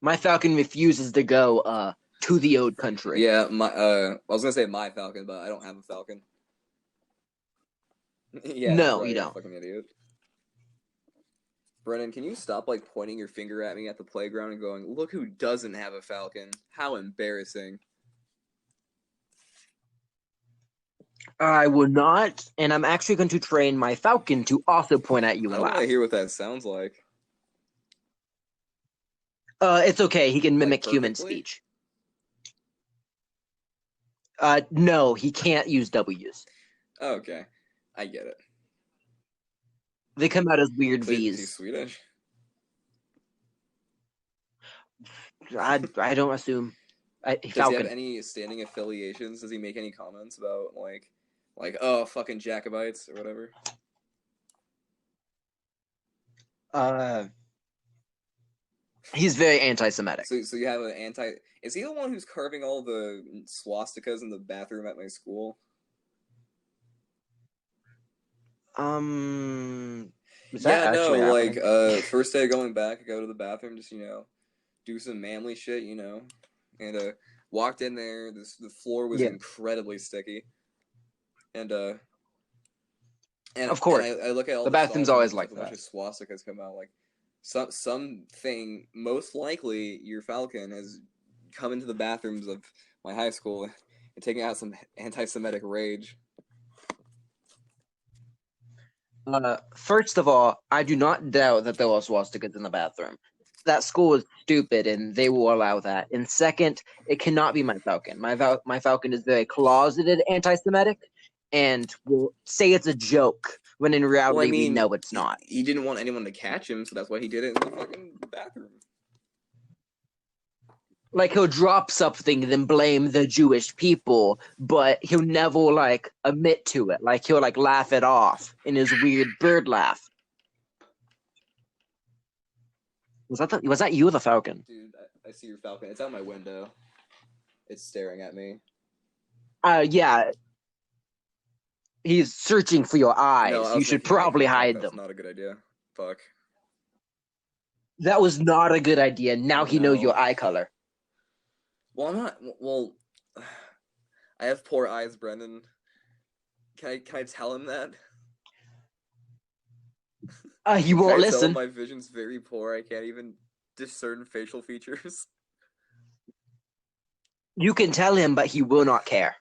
My Falcon refuses to go to the old country. Yeah, I was gonna say my Falcon, but I don't have a Falcon. Yeah, no, right, you don't. Fucking idiot. Brennan, can you stop like pointing your finger at me at the playground and going, "Look who doesn't have a Falcon? How embarrassing!" I will not, and I'm actually going to train my Falcon to also point at you and I don't laugh. want to hear what that sounds like. It's okay. He can mimic Like, human speech. No, he can't use W's. Oh, okay, I get it. They come out as weird V's. Is he Swedish? I don't assume. Does he have any standing affiliations? Does he make any comments about like oh, fucking Jacobites or whatever? He's very anti-Semitic. So you have an anti. Is he the one who's carving all the swastikas in the bathroom at my school? Is that actually happening? First day going back, I go to the bathroom, just do some manly shit, and walked in there. The floor was incredibly sticky, and of course, I look at all the bathroom's always like a that. bunch of swastikas come out, like something. Most likely, your Falcon has come into the bathrooms of my high school and taken out some anti-Semitic rage. First of all, I do not doubt that there are swastikas in the bathroom. That school is stupid, and they will allow that. And second, it cannot be my Falcon. My Falcon is very closeted anti-Semitic, and will say it's a joke when in reality we know it's not. He didn't want anyone to catch him, so that's why he did it in the fucking bathroom. Like, he'll drop something and then blame the Jewish people, but he'll never admit to it. Like, he'll laugh it off in his weird bird laugh. Was that you or the Falcon? Dude, I see your Falcon. It's out my window. It's staring at me. Yeah, he's searching for your No, eyes. I You was should making eye probably contact. hide That's them. not a good idea. Fuck. That was not a good idea. Now he knows your No. eye color. Well, I'm not. Well, I have poor eyes, Brendan. Can I tell him that? He Can won't I tell him listen. my vision's very poor? I can't even discern facial features. You can tell him, but he will not care.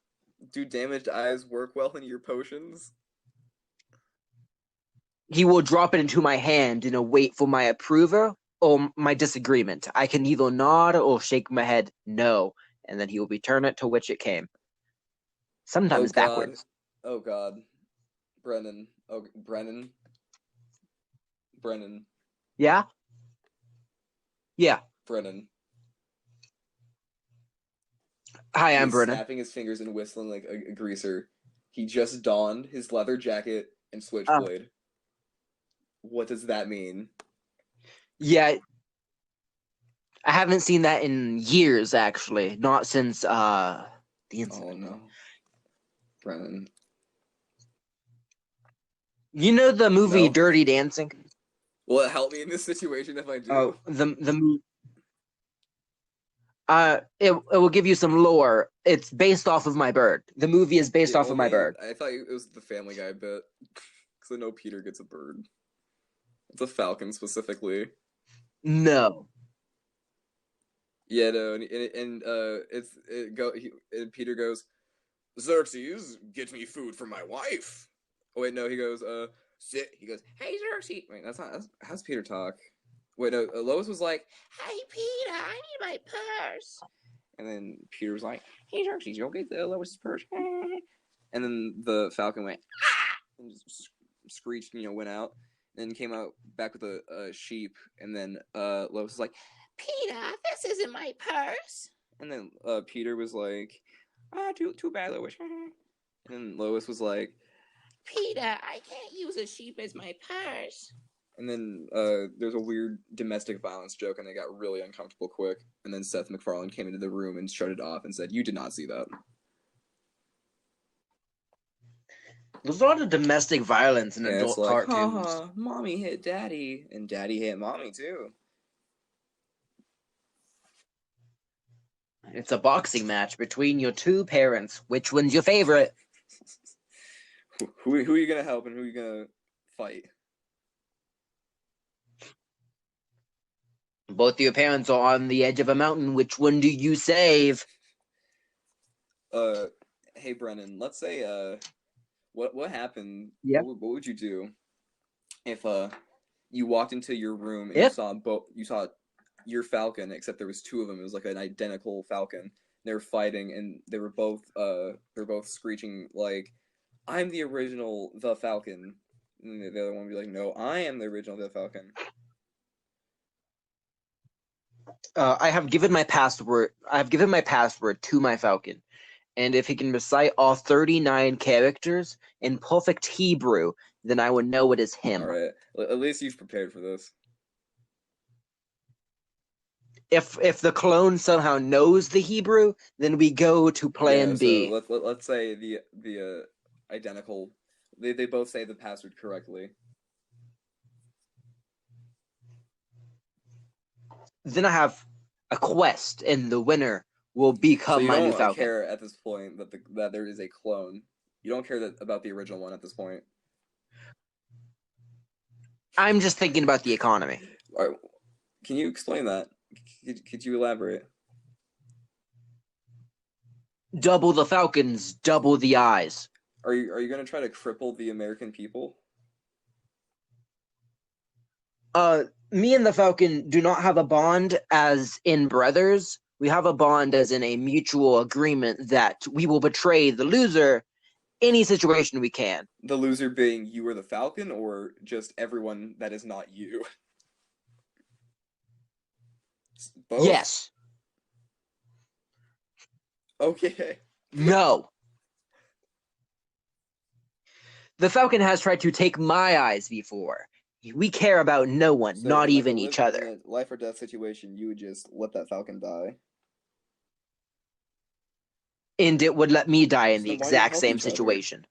Do damaged eyes work well in your potions? He will drop it into my hand and await for my approval or my disagreement. I can either nod or shake my head no, and then he will return it to which it came. Sometimes backwards. Oh God. Brennan. Oh, Brennan. Brennan. Yeah? Yeah. Brennan. Hi, I'm He's Brennan. snapping his fingers and whistling like a greaser. He just donned his leather jacket and switchblade. What does that mean? Yeah. I haven't seen that in years, actually. Not since the incident. Oh no. Brennan. You know the movie No. Dirty Dancing? Will it help me in this situation if I do? Oh, it will give you some lore. It's based off of my bird. The movie is based off of my bird. I thought it was the Family Guy bit. Because I know Peter gets a bird. It's a falcon specifically. No. Yeah, no, and Peter goes, Xerxes, get me food for my wife. Oh wait, no, he goes, sit. He goes, hey Xerxes. Wait, how's Peter talk? Wait, no, Lois was like, Hey, Peter, I need my purse. and then Peter was like, hey Xerxes, you'll get the Lois's purse. And then the falcon went, ah! And just screeched, went out. And then came out back with a sheep. And then Lois was like, Peter, this isn't my purse. and then Peter was like, too bad, Lois. And then Lois was like, Peter, I can't use a sheep as my purse. and then there's a weird domestic violence joke, and they got really uncomfortable quick. And then Seth MacFarlane came into the room and shut it off and said, you did not see that. There's a lot of domestic violence in And adult it's like, cartoons. mommy hit daddy, and daddy hit mommy too. It's a boxing match between your two parents. Which one's your favorite? Who are you gonna help and who are you gonna fight? Both your parents are on the edge of a mountain. Which one do you save? Hey Brennan, let's say what happened? Yeah. What would you do if you walked into your room and you saw your falcon, except there was two of them. It was like an identical falcon. They were fighting, and they were both screeching like, "I'm the original the Falcon." And the other one would be like, "No, I am the original the Falcon." I have given my password to my falcon, and if he can recite all 39 characters in perfect Hebrew, then I would know it is him. All right, at least you've prepared for this. If the clone somehow knows the Hebrew, then we go to Plan B. So let's say the identical. They both say the password correctly. Then I have a quest, and the winner will become my new So you falcon. don't care at this point that there is a clone. You don't care about the original one at this point. I'm just thinking about the economy. All right, can you explain that? Could you elaborate? Double the falcons, double the eyes. Are you going to try to cripple the American people? Me and the falcon do not have a bond as in brothers. We have a bond as in a mutual agreement that we will betray the loser any situation we can. The loser being you or the falcon, or just everyone that is not you? Both? Yes. Okay. No. The falcon has tried to take my eyes before. We care about no one, So, not in even a each other. In a life or death situation, you would just let that falcon die. and it would let me die in So the then why do you exact help same each other? situation.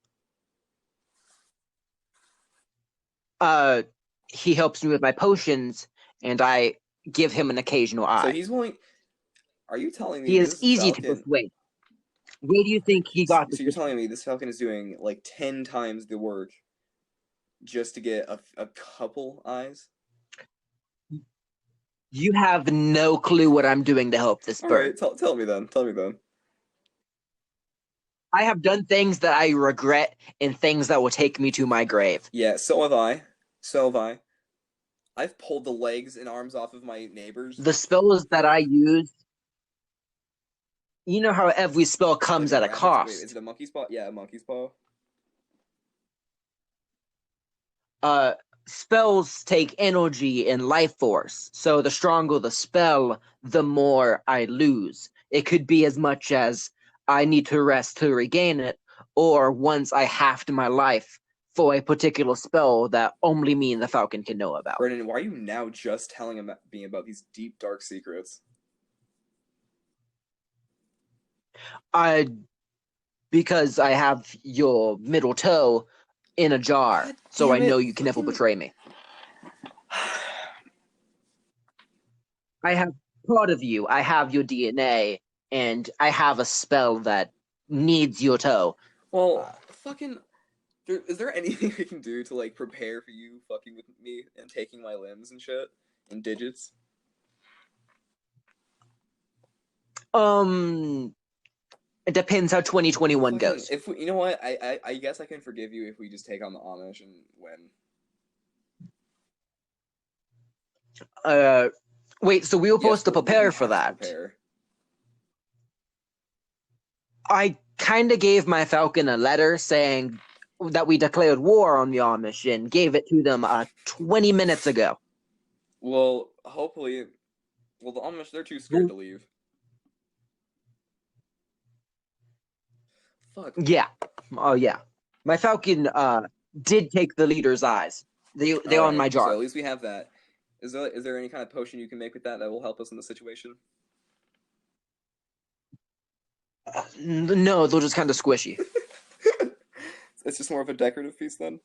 He helps me with my potions, and I give him an occasional So eye. he's willing. Are you telling me He is this easy to Falcon? persuade. Where do you think he got this? So you're telling me this Falcon is doing like 10 times the work just to get a couple eyes? You have no clue what I'm doing to help this All bird. right, tell me then. Tell me then. I have done things that I regret and things that will take me to my grave. Yeah, so have I. So have I. I've pulled the legs and arms off of my neighbors. The spells that I use, you know how every spell comes Like at a Wait, cost. is it a monkey's paw? Yeah, a monkey's paw. Spells take energy and life force, so the stronger the spell, the more I lose. It could be as much as I need to rest to regain it, or once I halved my life for a particular spell that only me and the Falcon can know about. Brennan, why are you now just telling me about these deep, dark secrets? Because I have your middle toe in a jar, God so I damn it, know you can never fucking- betray me. I have part of you. I have your DNA, and I have a spell that needs your toe. Well, fucking. Is there anything I can do to like prepare for you fucking with me and taking my limbs and shit and digits? It depends how 2021 Fucking, goes. if we, you know what, I guess I can forgive you if we just take on the Amish and win. Wait, so we were supposed to prepare for that. Prepare. I kind of gave my Falcon a letter saying that we declared war on the Amish and gave it to them 20 minutes ago. Well, hopefully, the Amish, they're too scared to leave. Fuck. Yeah. Oh, yeah. My Falcon did take the leader's eyes. They're on my jar. So at least we have that. Is there any kind of potion you can make with that will help us in the situation? No, they're just kind of squishy. It's just more of a decorative piece then?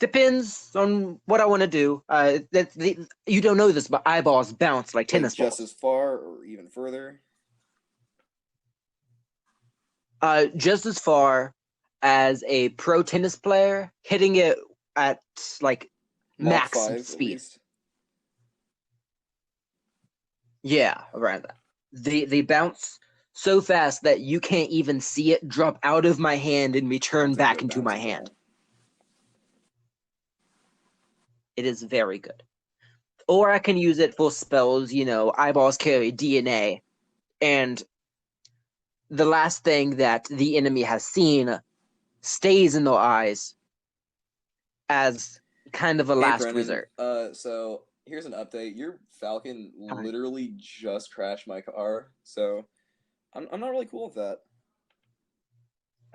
Depends on what I want to do. You don't know this, but eyeballs bounce like tennis balls. Just as far or even further? Just as far as a pro tennis player hitting it at like Mach max 5, speed. Yeah, around that. They bounce so fast that you can't even see it drop out of my hand and return back into my hand. It is very good. Or I can use it for spells, eyeballs carry DNA. And the last thing that the enemy has seen stays in their eyes as kind of a last Brennan, resort. So here's an update. Your Falcon literally just crashed my car, so I'm not really cool with that.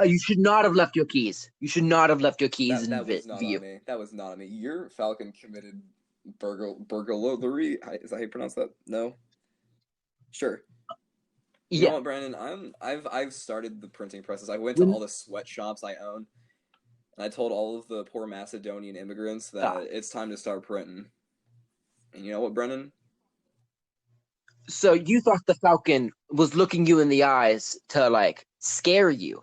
You should not have left your keys. You should not have left your keys in That was not view. on me. That was not on me. Your Falcon committed burglary. Is that how you pronounce that? No. Sure. You know what, Brandon? I've started the printing presses. I went to all the sweatshops I own, and I told all of the poor Macedonian immigrants that it's time to start printing. And you know what, Brennan? So you thought the Falcon was looking you in the eyes to like scare you.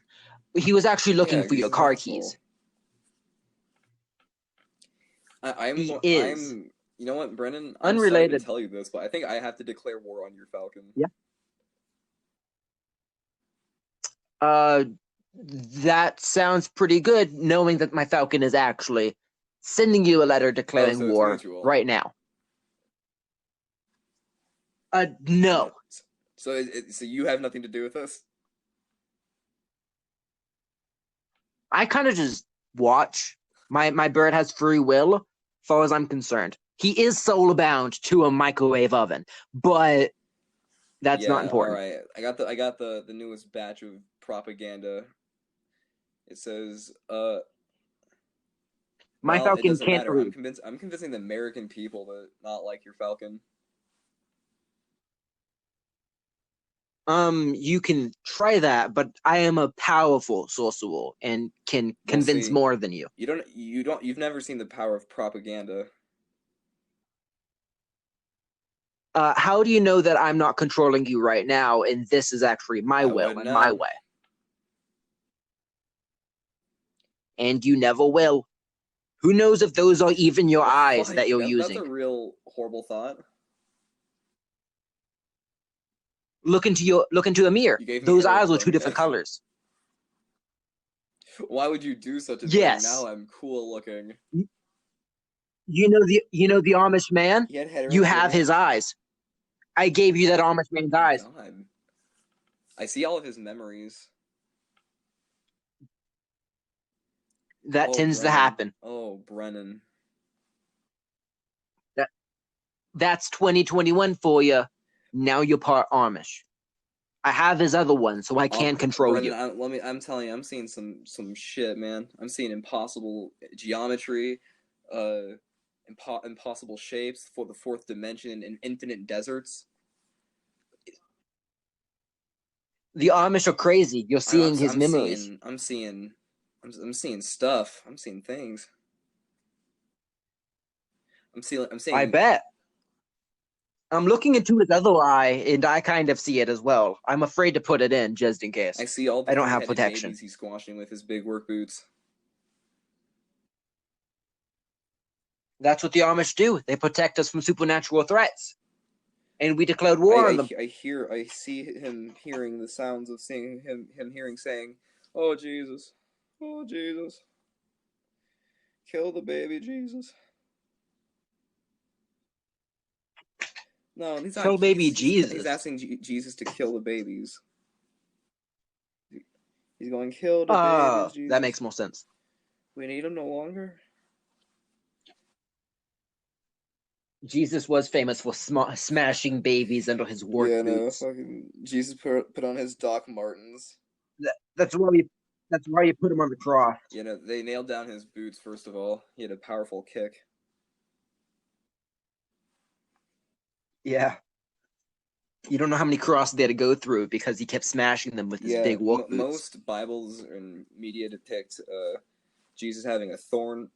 He was actually looking for your car keys. You know what, Brennan? I'm unrelated. sorry to tell you this, but I think I have to declare war on your Falcon. Yeah. That sounds pretty good, knowing that my Falcon is actually sending you a letter declaring war right now. No. So you have nothing to do with this? I kind of just watch. My bird has free will, as far as I'm concerned. He is soul bound to a microwave oven, but that's not important. All right, I got the newest batch of propaganda. It says, my Falcon can't read. I'm convincing the American people to not like your Falcon. You can try that, but I am a powerful sorcerer and can convince see, more than you. You've never seen the power of propaganda. How do you know that I'm not controlling you right now, and this is actually my will and my way? And you never will. Who knows if those are even your eyes that you're using? That's a real horrible thought. Look into a mirror. Those eyes are two different colors. Why would you do such a Yes. thing? Now I'm cool looking. You know the Amish man? You have his eyes. I gave you that Amish man's eyes. God. I see all of his memories. That tends to happen. Oh, Brennon. That's 2021 for you. Now you're part Amish. I have his other one, so I can control Brennan, you. I'm telling you, I'm seeing some shit, man. I'm seeing impossible geometry, impossible shapes for the fourth dimension and infinite deserts. The Amish are crazy. You're seeing his memories. I'm seeing stuff. I'm seeing things. I'm seeing. I bet. I'm looking into his other eye, and I kind of see it as well. I'm afraid to put it in just in case. I see all the I don't have protection. babies he's squashing with his big work boots. That's what the Amish do. They protect us from supernatural threats. And we declared war on them. I see him hearing the sounds of seeing him saying, "Oh Jesus, oh Jesus, kill the baby Jesus." No, he's not. Kill baby Jesus. He's asking Jesus to kill the babies. He's going, kill the babies, Jesus. That makes more sense. We need him no longer. Jesus was famous for smashing babies under his work boots. Fucking Jesus put on his Doc Martens. That's why you put him on the cross. They nailed down his boots first of all. He had a powerful kick. Yeah. You don't know how many crosses they had to go through because he kept smashing them with his big work boots. Most Bibles and media depict Jesus having a thorn,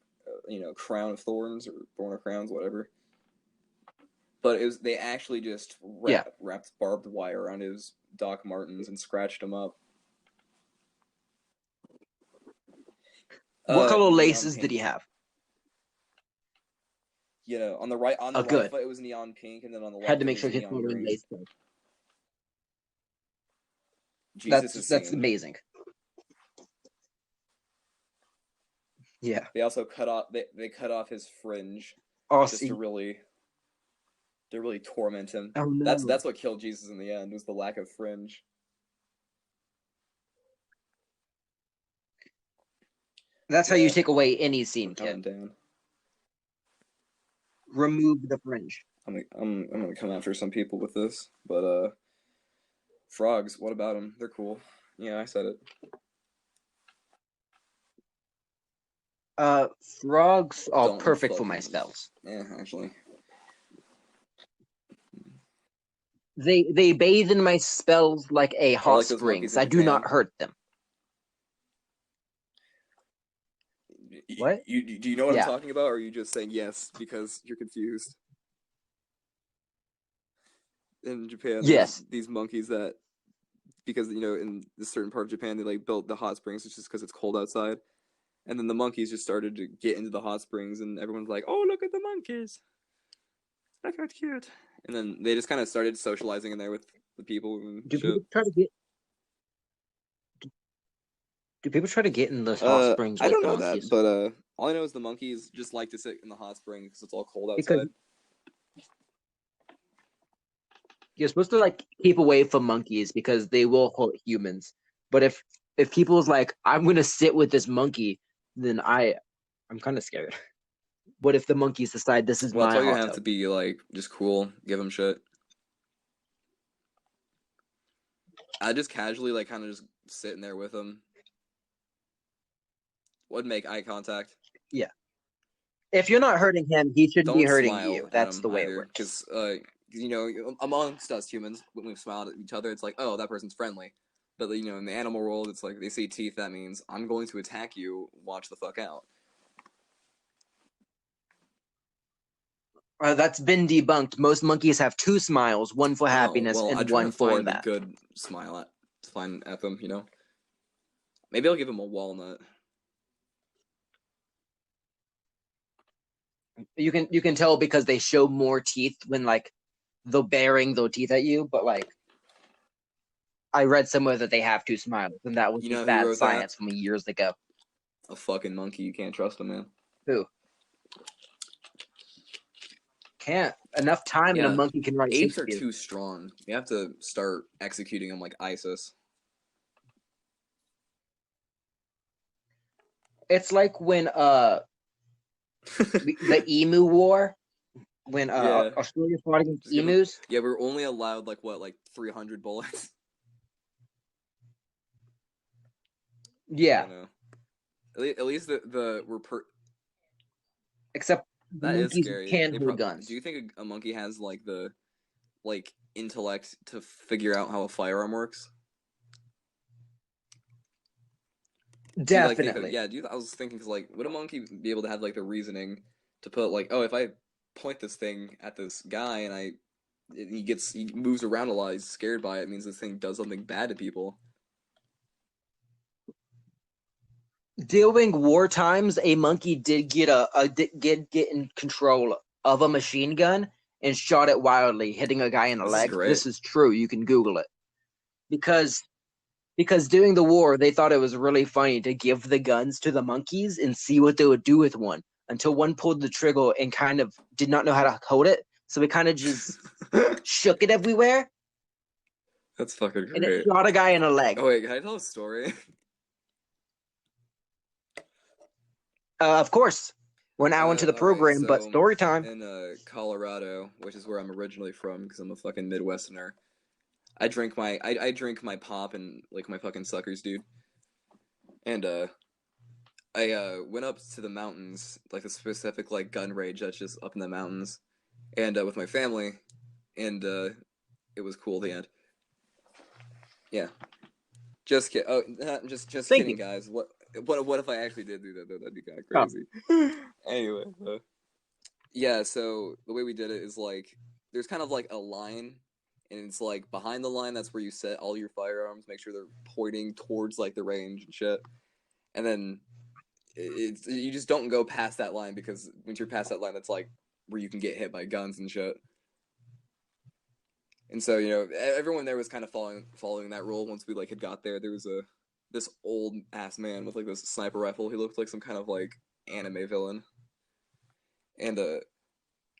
crown of thorns or thorn of crowns, whatever. But they actually just wrapped barbed wire around his Doc Martens and scratched him up. What color laces did he have? On the right foot it was neon pink, and then on the left had to make sure his color lace. That's amazing. Yeah. They also cut off his fringe just to really torment him. Oh, no. That's what killed Jesus in the end, was the lack of fringe. That's how you take away any scene, kid. Down. Remove the fringe. I'm gonna come after some people with this, but frogs, what about them? They're cool. Yeah, I said it. Frogs are perfect for my spells. Yeah, actually. They bathe in my spells like a hot springs. I do not hurt them. What? Do you know what I'm talking about, or are you just saying yes because you're confused? In Japan, yes, these monkeys that, because in this certain part of Japan they built the hot springs just because it's cold outside, and then the monkeys just started to get into the hot springs, and everyone's like, "Oh, look at the monkeys! Look how cute!" And then they just kind of started socializing in there with the people. Do people try to get in the hot springs? I don't know that, but all I know is the monkeys just like to sit in the hot spring because it's all cold outside. You're supposed to keep away from monkeys because they will hurt humans. But if people's like, I'm gonna sit with this monkey, then I'm kind of scared. What if the monkeys decide this is my hot tub? You have to be just cool, give them shit. I just casually kind of just sit in there with them. Would make eye contact. Yeah. If you're not hurting him, he shouldn't be hurting you. That's the way it works. Because you know, amongst us humans, when we smile at each other, it's like, oh, that person's friendly. But, you know, in the animal world, it's like, they see teeth, that means I'm going to attack you, watch the fuck out. That's been debunked. Most monkeys have 2 smiles, one for happiness well, I and try one to for find a that. good smile at them, you know? Maybe I'll give him a walnut. You can tell because they show more teeth when like they're baring their teeth at you, but like I read somewhere that they have 2 smiles, and that was You just know who bad wrote science from years ago. A fucking monkey. You can't trust him, man. Who? Can't. Enough time and a monkey can write Apes are Shakespeare. too strong. You have to start executing them like ISIS. It's like when the emu war, when Yeah. Australia fought against Just give 'em- emus. Yeah, we're only allowed like 300 bullets. I Yeah, don't know. At least except the that is monkeys scary. can hold guns. Do you think a monkey has like the intellect to figure out how a firearm works? Definitely. I was thinking, because like, would a monkey be able to have like the reasoning to put like, oh, if I point this thing at this guy and he moves around a lot, he's scared by it, means this thing does something bad to people. During war times, a monkey did get get in control of a machine gun and shot it wildly, hitting a guy in the leg. This is true. You can Google it. Because during the war, they thought it was really funny to give the guns to the monkeys and see what they would do with one, until one pulled the trigger and kind of did not know how to hold it. So it kind of just shook it everywhere. That's fucking great. And it shot a guy in the leg. Oh, wait, can I tell a story? Of course. We're now into the program, but story time. In Colorado, which is where I'm originally from, because I'm a fucking Midwesterner, I drink my pop and like my fucking suckers, dude. And I went up to the mountains, like the specific like gun range that's just up in the mountains, and with my family, and it was cool. The end. Yeah. Just kidding. Oh, just kidding, guys. What if I actually did do that? Though? That'd be kind of crazy. Oh. Anyway, yeah. So the way we did it is like there's kind of like a line, and it's like behind the line. That's where you set all your firearms. Make sure they're pointing towards like the range and shit. And then you just don't go past that line, because once you're past that line, that's like where you can get hit by guns and shit. And so, you know, everyone there was kind of following that rule. Once we like had got there was this old ass man with like this sniper rifle. He looked like some kind of like anime villain. And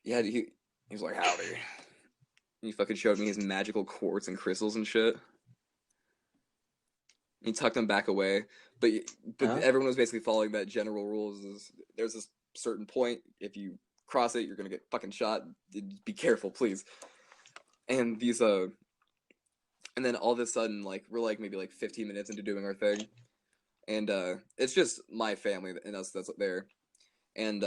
yeah, he was like, howdy. And he fucking showed me his magical quartz and crystals and shit. He tucked them back away, but everyone was basically following that general rules. There's this certain point, if you cross it, you're gonna get fucking shot. Be careful, please. And these and then all of a sudden, like we're like maybe like 15 minutes into doing our thing, and it's just my family and us that's there, and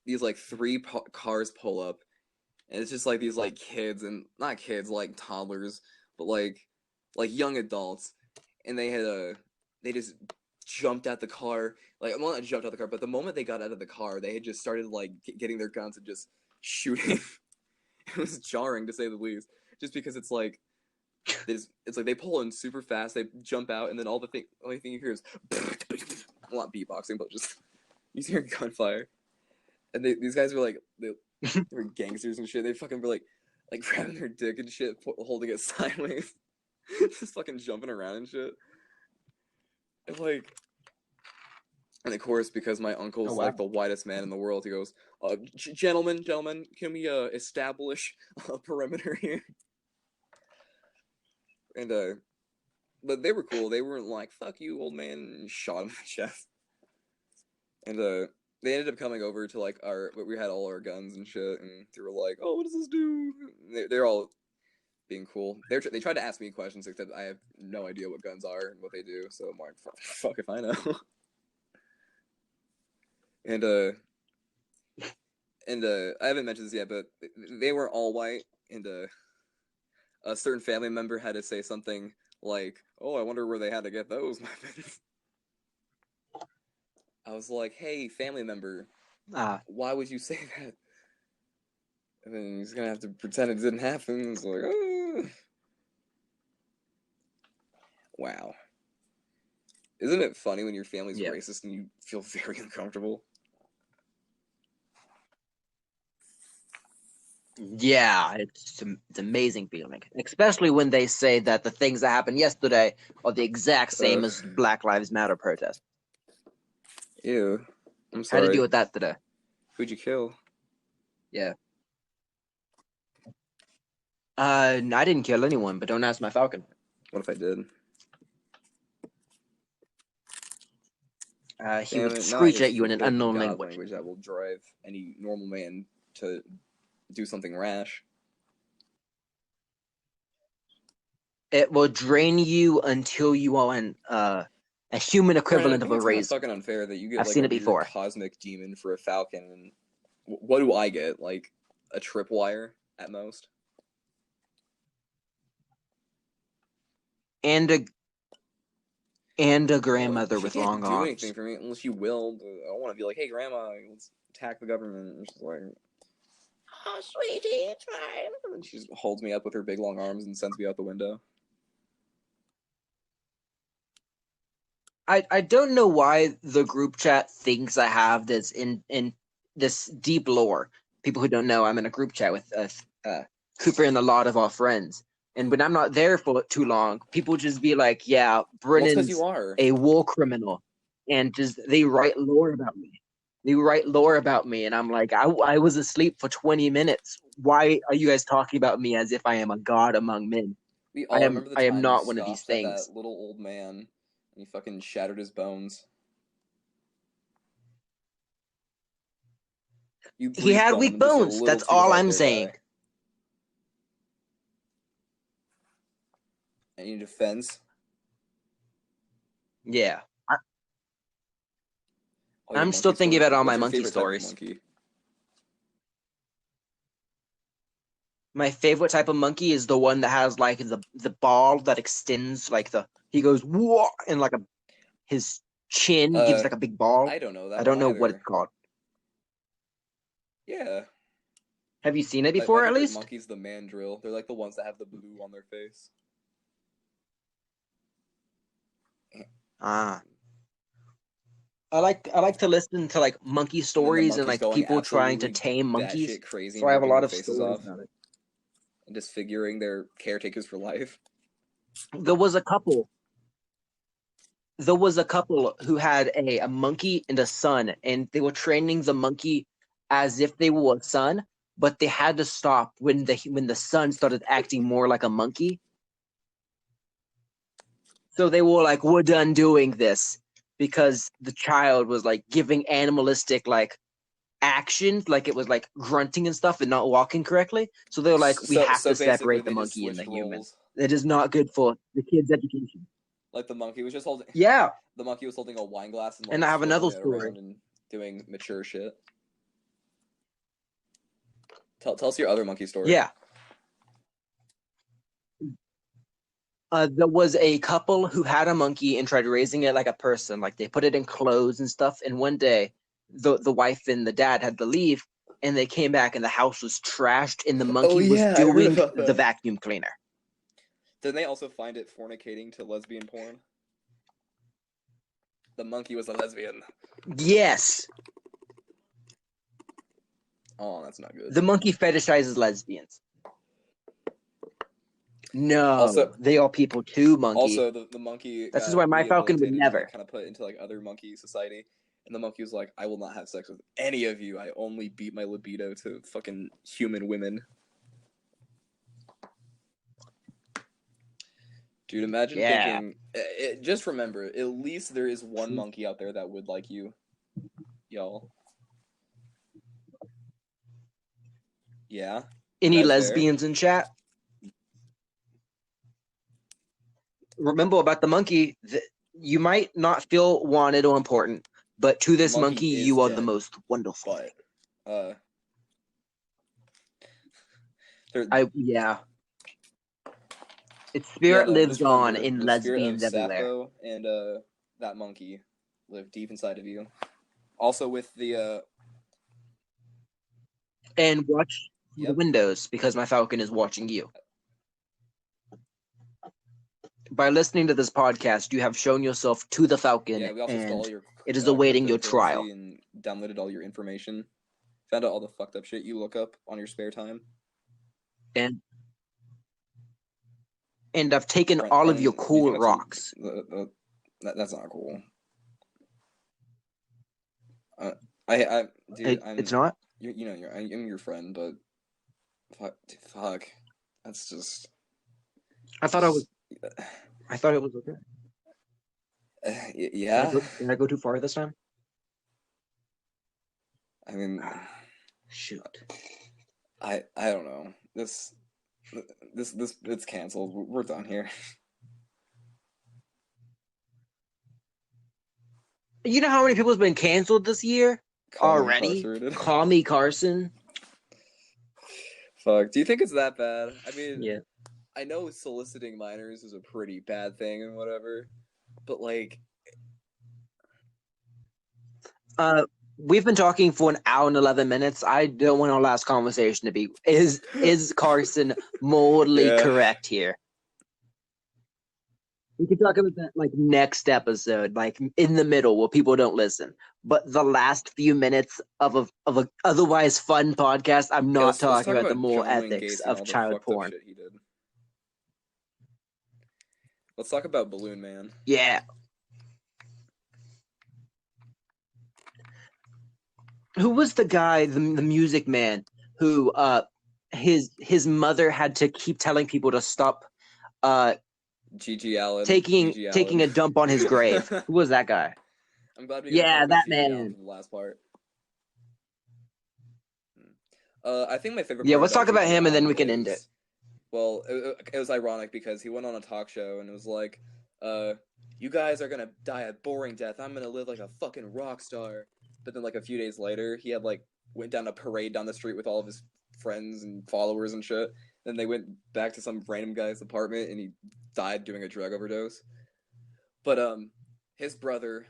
these like 3 cars pull up, and it's just like these like kids, and not kids, like toddlers, but like young adults, and they just jumped out the car, like, well, not jumped out the car, but the moment they got out of the car, they had just started like getting their guns and just shooting. It was jarring, to say the least, just because it's like they pull in super fast, they jump out, and then only thing you hear is not beatboxing, but just you hear gunfire. And these guys were like they were gangsters and shit. They fucking were like grabbing their dick and shit, holding it sideways, just fucking jumping around and shit. And of course, because my uncle's like the whitest man in the world, he goes, gentlemen, can we establish a perimeter here? And but they were cool. They weren't like, fuck you, old man, and shot him in the chest. And they ended up coming over to like we had all our guns and shit, and they were like, oh, what does this do? They're all being cool. They tried to ask me questions, except I have no idea what guns are and what they do, so I'm like, fuck if I know. And I haven't mentioned this yet, but they weren't all white. and a certain family member had to say something like, "Oh, I wonder where they had to get those weapons." I was like, "Hey, family member, why would you say that?" And then he's gonna have to pretend it didn't happen. It's like, oh. Wow. Isn't it funny when your family's racist and you feel very uncomfortable? Yeah, it's an amazing feeling, especially when they say that the things that happened yesterday are the exact same as Black Lives Matter protests. Ew. I'm sorry. Had to deal with that today. Who'd you kill? Yeah. I didn't kill anyone, but don't ask my Falcon. What if I did? He would screech at you in an unknown God language. That will drive any normal man to do something rash. It will drain you until you are a human equivalent of a razor. It's fucking unfair that you get I've like seen a it before. cosmic demon for a Falcon, and what do I get? Like a tripwire at most. And a grandmother with long arms. She can't do anything for me unless you will. I don't want to be like, "Hey, grandma, let's attack the government." And she's like, "Oh, sweetie, it's fine." And she just holds me up with her big long arms and sends me out the window. I don't know why the group chat thinks I have this in this deep lore. People who don't know, I'm in a group chat with Kooper and a lot of our friends. And when I'm not there for too long, people just be like, "Yeah, Brennon's a war criminal," and just they write lore about me. And I'm like, I was asleep for 20 minutes. Why are you guys talking about me as if I am a god among men? I am not one of these things. That little old man, and he fucking shattered his bones. He had weak bones. That's all I'm saying. Any defense? Yeah. I'm still thinking about all my monkey stories. My favorite type of monkey is the one that has like the ball that extends like he goes whoa and like his chin gives like a big ball. I don't know that. I don't know what it's called. Yeah. Have you seen it before at least? Monkey's the mandrill. They're like the ones that have the blue on their face. I like to listen to like monkey stories and like people trying to tame monkeys. So I have a lot of stories about it. And disfiguring their caretakers for life. There was a couple who had a monkey and a son, and they were training the monkey as if they were a son, but they had to stop when the son started acting more like a monkey. So they were like, "We're done doing this," because the child was like giving animalistic like actions, like it was like grunting and stuff and not walking correctly. So they were like, "We have to separate the monkey and the human. It is not good for the kid's education." Like the monkey was just holding. Yeah. The monkey was holding a wine glass and, like, and I have another story and doing mature shit. Tell us your other monkey story. Yeah. There was a couple who had a monkey and tried raising it like a person. Like they put it in clothes and stuff. And one day, the wife and the dad had to leave, and they came back and the house was trashed, and the monkey was doing the vacuum cleaner. Didn't they also find it fornicating to lesbian porn? The monkey was a lesbian. Yes. Oh, that's not good. The monkey fetishizes lesbians. No, also, they are people too, monkey. Also, the monkey. That's just why my Falcon would never. Kind of put into like other monkey society, and the monkey was like, "I will not have sex with any of you. I only beat my libido to fucking human women." Dude, imagine thinking. Just remember, at least there is one monkey out there that would like you, y'all. Yeah. Any lesbians in chat? Remember about the monkey, you might not feel wanted or important, but to this monkey you are the most wonderful. But, Yeah. Its spirit lives just remember, on in the spirit lesbians of everywhere. Sappho and that monkey live deep inside of you. Also with the And watch the windows because my Falcon is watching you. By listening to this podcast, you have shown yourself to the Falcon, we also stole all and your it is awaiting your cryptocurrency trial. and downloaded all your information. Found out all the fucked up shit you look up on your spare time. And I've taken all of your cool rocks. That's not cool. Dude, It's not? I'm your friend, but fuck. That's just. I thought it was okay. Yeah. Did I go too far this time? I mean, shoot. I don't know. This it's canceled. We're done here. You know how many people's been canceled this year already? Call me Carson. Fuck. Do you think it's that bad? I mean, yeah. I know soliciting minors is a pretty bad thing and whatever, but like, we've been talking for an hour and 11 minutes. I don't want our last conversation to be is Carson morally correct here? We can talk about that like next episode, like in the middle where people don't listen. But the last few minutes of a otherwise fun podcast, I'm not talking about the moral ethics of child porn. Let's talk about Balloon Man. Yeah. Who was the guy, the music man, who his mother had to keep telling people to stop Gigi Allen taking a dump on his grave? Who was that guy? I'm glad we got that Gigi man Allen for the last part. I think my favorite. Yeah, let's talk about him and then we can end it. Well, it was ironic because he went on a talk show and it was like, "You guys are gonna die a boring death. I'm gonna live like a fucking rock star." But then, like a few days later, he had went down a parade down the street with all of his friends and followers and shit. Then they went back to some random guy's apartment and he died doing a drug overdose. But his brother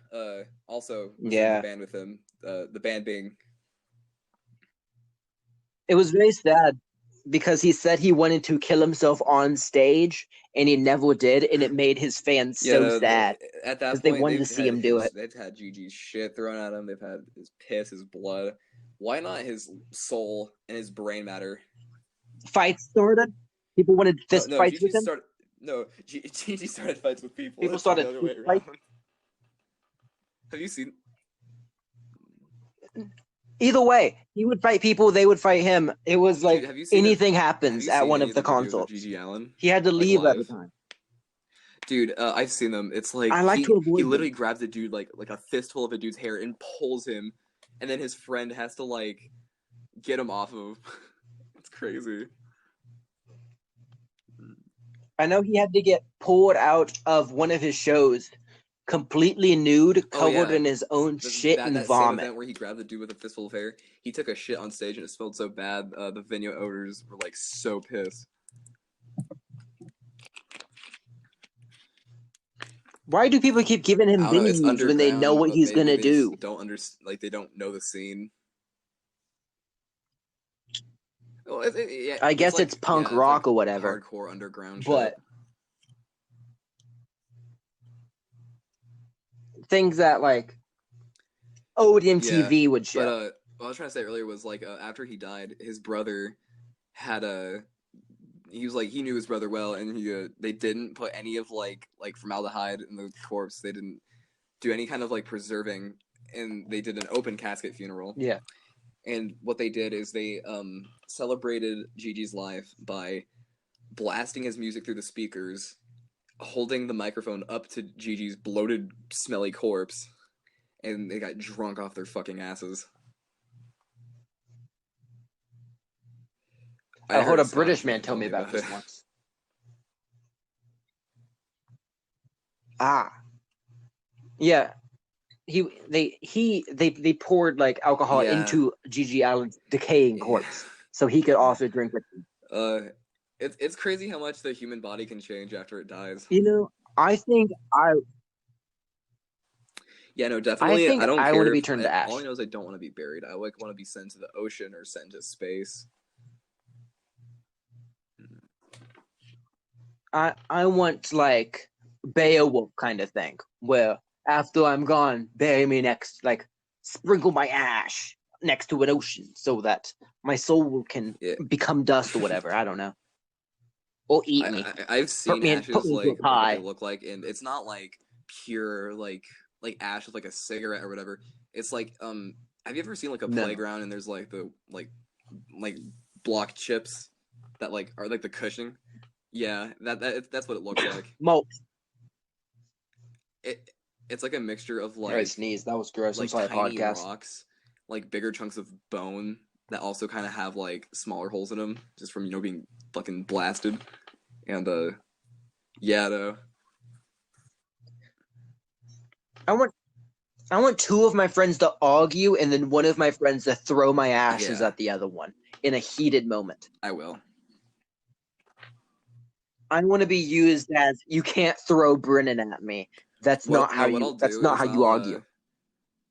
also was in the band with him. The band being. It was very sad because he said he wanted to kill himself on stage and he never did, and it made his fans so sad. At that point, they wanted to see him do it. They've had Gigi's shit thrown at him. They've had his piss, his blood. Why not his soul and his brain matter? Fights started. People wanted fist fights with him. Gigi started fights with people. People started fights. Have you seen? Either way, he would fight people. They would fight him. It was like anything happens at one of the consoles. Gigi Allen? He had to leave at the time. Dude, I've seen them. It's like he literally grabs a dude like a fistful of a dude's hair and pulls him, and then his friend has to get him off of him. It's crazy. I know he had to get pulled out of one of his shows completely nude, covered in his own shit and that vomit. Same event where he grabbed the dude with a fistful of hair, he took a shit on stage and it smelled so bad, the venue owners were so pissed. Why do people keep giving him venues when they know what he's gonna do? They don't know the scene. Well, I guess it's punk rock or whatever. Hardcore underground but shit. Things that ODMTV would show. But what I was trying to say earlier was after he died, his brother had he knew his brother well, and they didn't put any of formaldehyde in the corpse. They didn't do any kind of preserving, and they did an open casket funeral. Yeah. And what they did is they celebrated Gigi's life by blasting his music through the speakers, holding the microphone up to Gigi's bloated, smelly corpse, and they got drunk off their fucking asses. I heard a British man tell me about this once. Yeah. They poured alcohol into Gigi Allen's decaying corpse so he could also drink with them. It's crazy how much the human body can change after it dies. I think Yeah, no, definitely. think I don't I care want to be if turned to ash. all I know is I don't want to be buried. I want to be sent to the ocean or sent to space. I want like Beowulf kind of thing, where after I'm gone, bury me next, like sprinkle my ash next to an ocean, so that my soul can become dust or whatever. I don't know, or eat me. I've seen put ashes me into a like what pie. they look like, and it's not like pure like ash with like a cigarette or whatever. It's like have you ever seen like a playground and there's like the like block chips that like are like the cushioning? Yeah, that's what it looks like. Malt. It's like a mixture of like I sneezed. That was gross. like I'm sorry, tiny podcast. rocks, like bigger chunks of bone that also kind of have like smaller holes in them, just from being fucking blasted. And yeah, though. I want two of my friends to argue, and then one of my friends to throw my ashes at the other one in a heated moment. I will. I want to be used as you can't throw Brennon at me. That's not how you argue.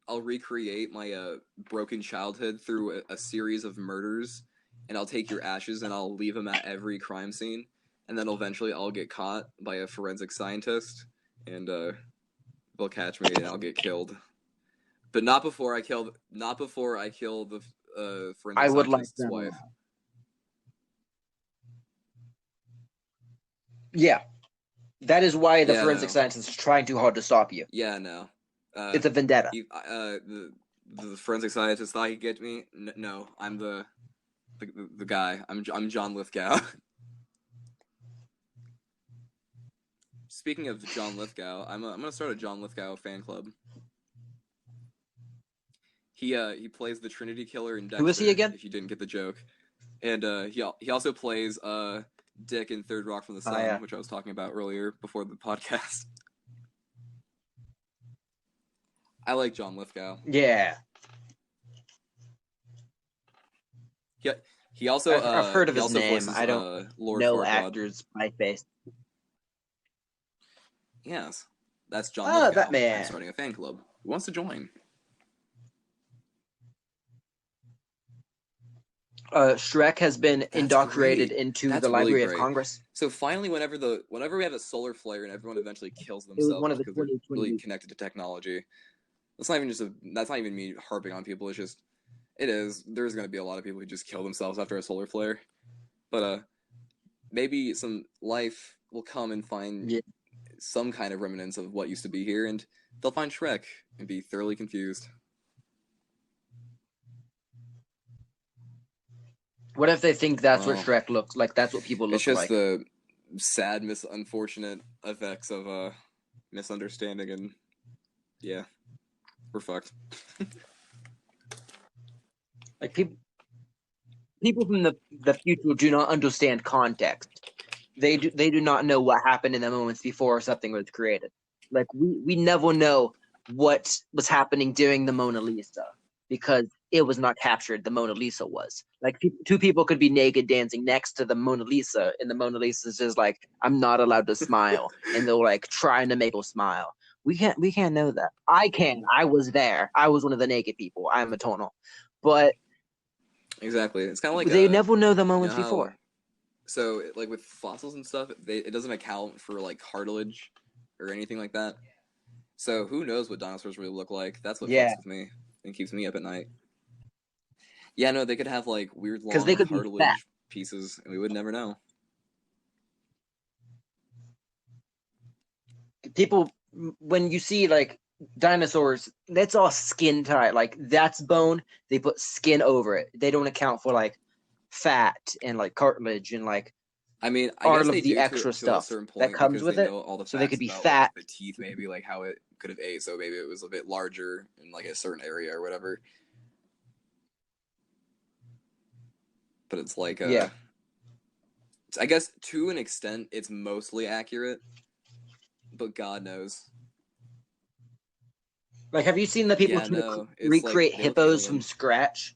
I'll recreate my broken childhood through a series of murders, and I'll take your ashes and I'll leave them at every crime scene, and then eventually I'll get caught by a forensic scientist, and they'll catch me and I'll get killed. But not before I kill the forensic scientist's wife. Yeah, that is why the forensic scientist is trying too hard to stop you. Yeah, no. It's a vendetta. The forensic scientist thought he'd get me. No, I'm the guy. I'm John Lithgow. Speaking of John Lithgow, I'm gonna start a John Lithgow fan club. He plays the Trinity Killer in Dexter. Who is he again? If you didn't get the joke, and he also plays Dick in Third Rock from the Sun, which I was talking about earlier before the podcast. I like John Lithgow. Yeah. He also I've heard of his name. Voices, I don't Lord know Farquaad. actors by face. Yes, that's John Lithgow. That man. I'm starting a fan club. Who wants to join? Shrek has been indoctrinated into the Library of Congress. So finally, whenever we have a solar flare and everyone eventually kills themselves because they're really connected to technology, that's not even me harping on people. It's just there's going to be a lot of people who just kill themselves after a solar flare, but maybe some life will come and find some kind of remnants of what used to be here, and they'll find Shrek and be thoroughly confused. What if they think that's what Shrek looks like? That's what people look like. It's just the sad, unfortunate effects of misunderstanding, and yeah, we're fucked. Like people from the future do not understand context. They do not know what happened in the moments before something was created. Like we never know what was happening during the Mona Lisa because it was not captured. The Mona Lisa was. Like two people could be naked dancing next to the Mona Lisa, and the Mona Lisa is just like, I'm not allowed to smile, and they're like trying to make her smile. We can't know that. I can. I was there. I was one of the naked people. I'm eternal. But exactly, it's kind of like they never know the moments before. So like with fossils and stuff, it doesn't account for like cartilage or anything like that. So who knows what dinosaurs really look like? That's what fucks with me and keeps me up at night. Yeah, no, they could have like weird long cartilage pieces, and we would never know. People, when you see like dinosaurs, that's all skin tight. Like that's bone. They put skin over it. They don't account for like fat and like cartilage and like. I mean, all of the extra stuff that comes with it. So they could be fat. Like, the teeth, maybe like how it could have ate. So maybe it was a bit larger in like a certain area or whatever. But it's like, I guess to an extent, it's mostly accurate. But God knows. Like, have you seen the people try to recreate hippos from scratch?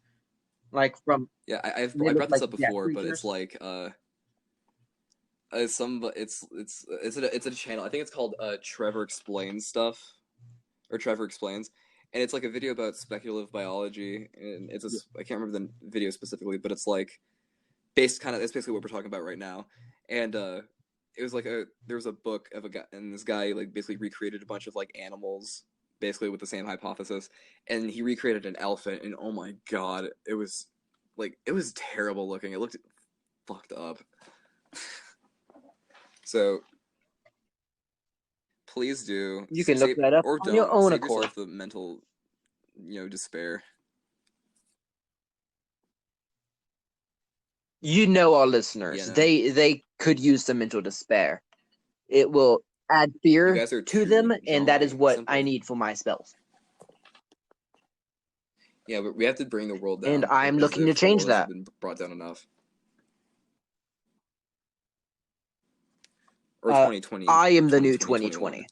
Like from Yeah, I they I look brought this like up death before, but it's creatures. like it's a channel. I think it's called Trevor Explains Stuff or Trevor Explains, and it's like a video about speculative biology, and I can't remember the video specifically, but it's like it's basically what we're talking about right now, and it was like there was a book of a guy, and this guy like basically recreated a bunch of like animals basically with the same hypothesis, and he recreated an elephant, and oh my god, it was terrible looking. It looked fucked up. So please do You can look that up or on your don't own save accord. yourself the mental, despair. You know, our listeners, Yeah, no. they could use some mental despair. It will add You fear guys are to too them, and that is jolly what simple. I need for my spells. Yeah, but we have to bring the world down. And I'm as looking to if the change world hasn't that. been brought down enough. Or 2020. I am the new 2020. 2020.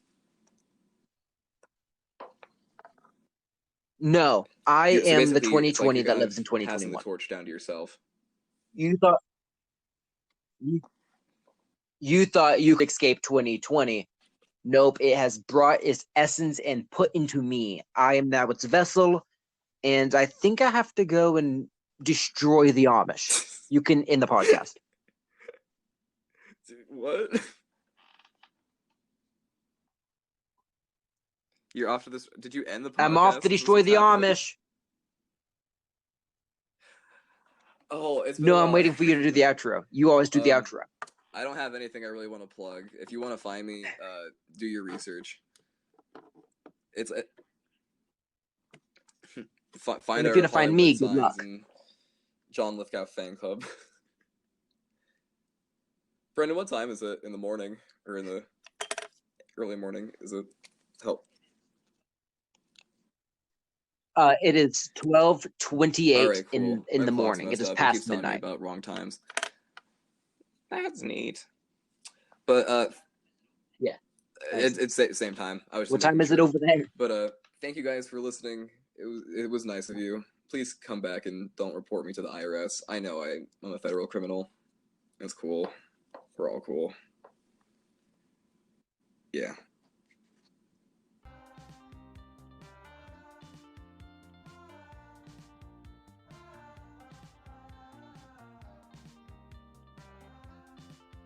No, I So am the basically, it's like 2020 you're that kind lives in of passing the 2021. torch down to yourself. You thought you could escape 2020. Nope, it has brought its essence and put into me. I am now its vessel, and I think I have to go and destroy the Amish. You can end the podcast. Dude, what? You're off to this. Did you end the podcast? I'm off to destroy the Amish. Oh, it's been No, a I'm while. waiting for you to do the outro. You always do the outro. I don't have anything I really want to plug. If you want to find me, do your research. It's find And if our you're gonna find Hollywood me, good signs luck. and John Lithgow fan club. Brendan, what time is it in the morning or in the early morning? Is it help? It is 12:28 All right, cool. in My the clock's morning. It messed is up. It keeps past telling me midnight. about wrong times. That's neat. But Yeah. it's the same time. I was just What time making is it sure. over there? But thank you guys for listening. It was nice of you. Please come back and don't report me to the IRS. I know I'm a federal criminal. It's cool. We're all cool. Yeah.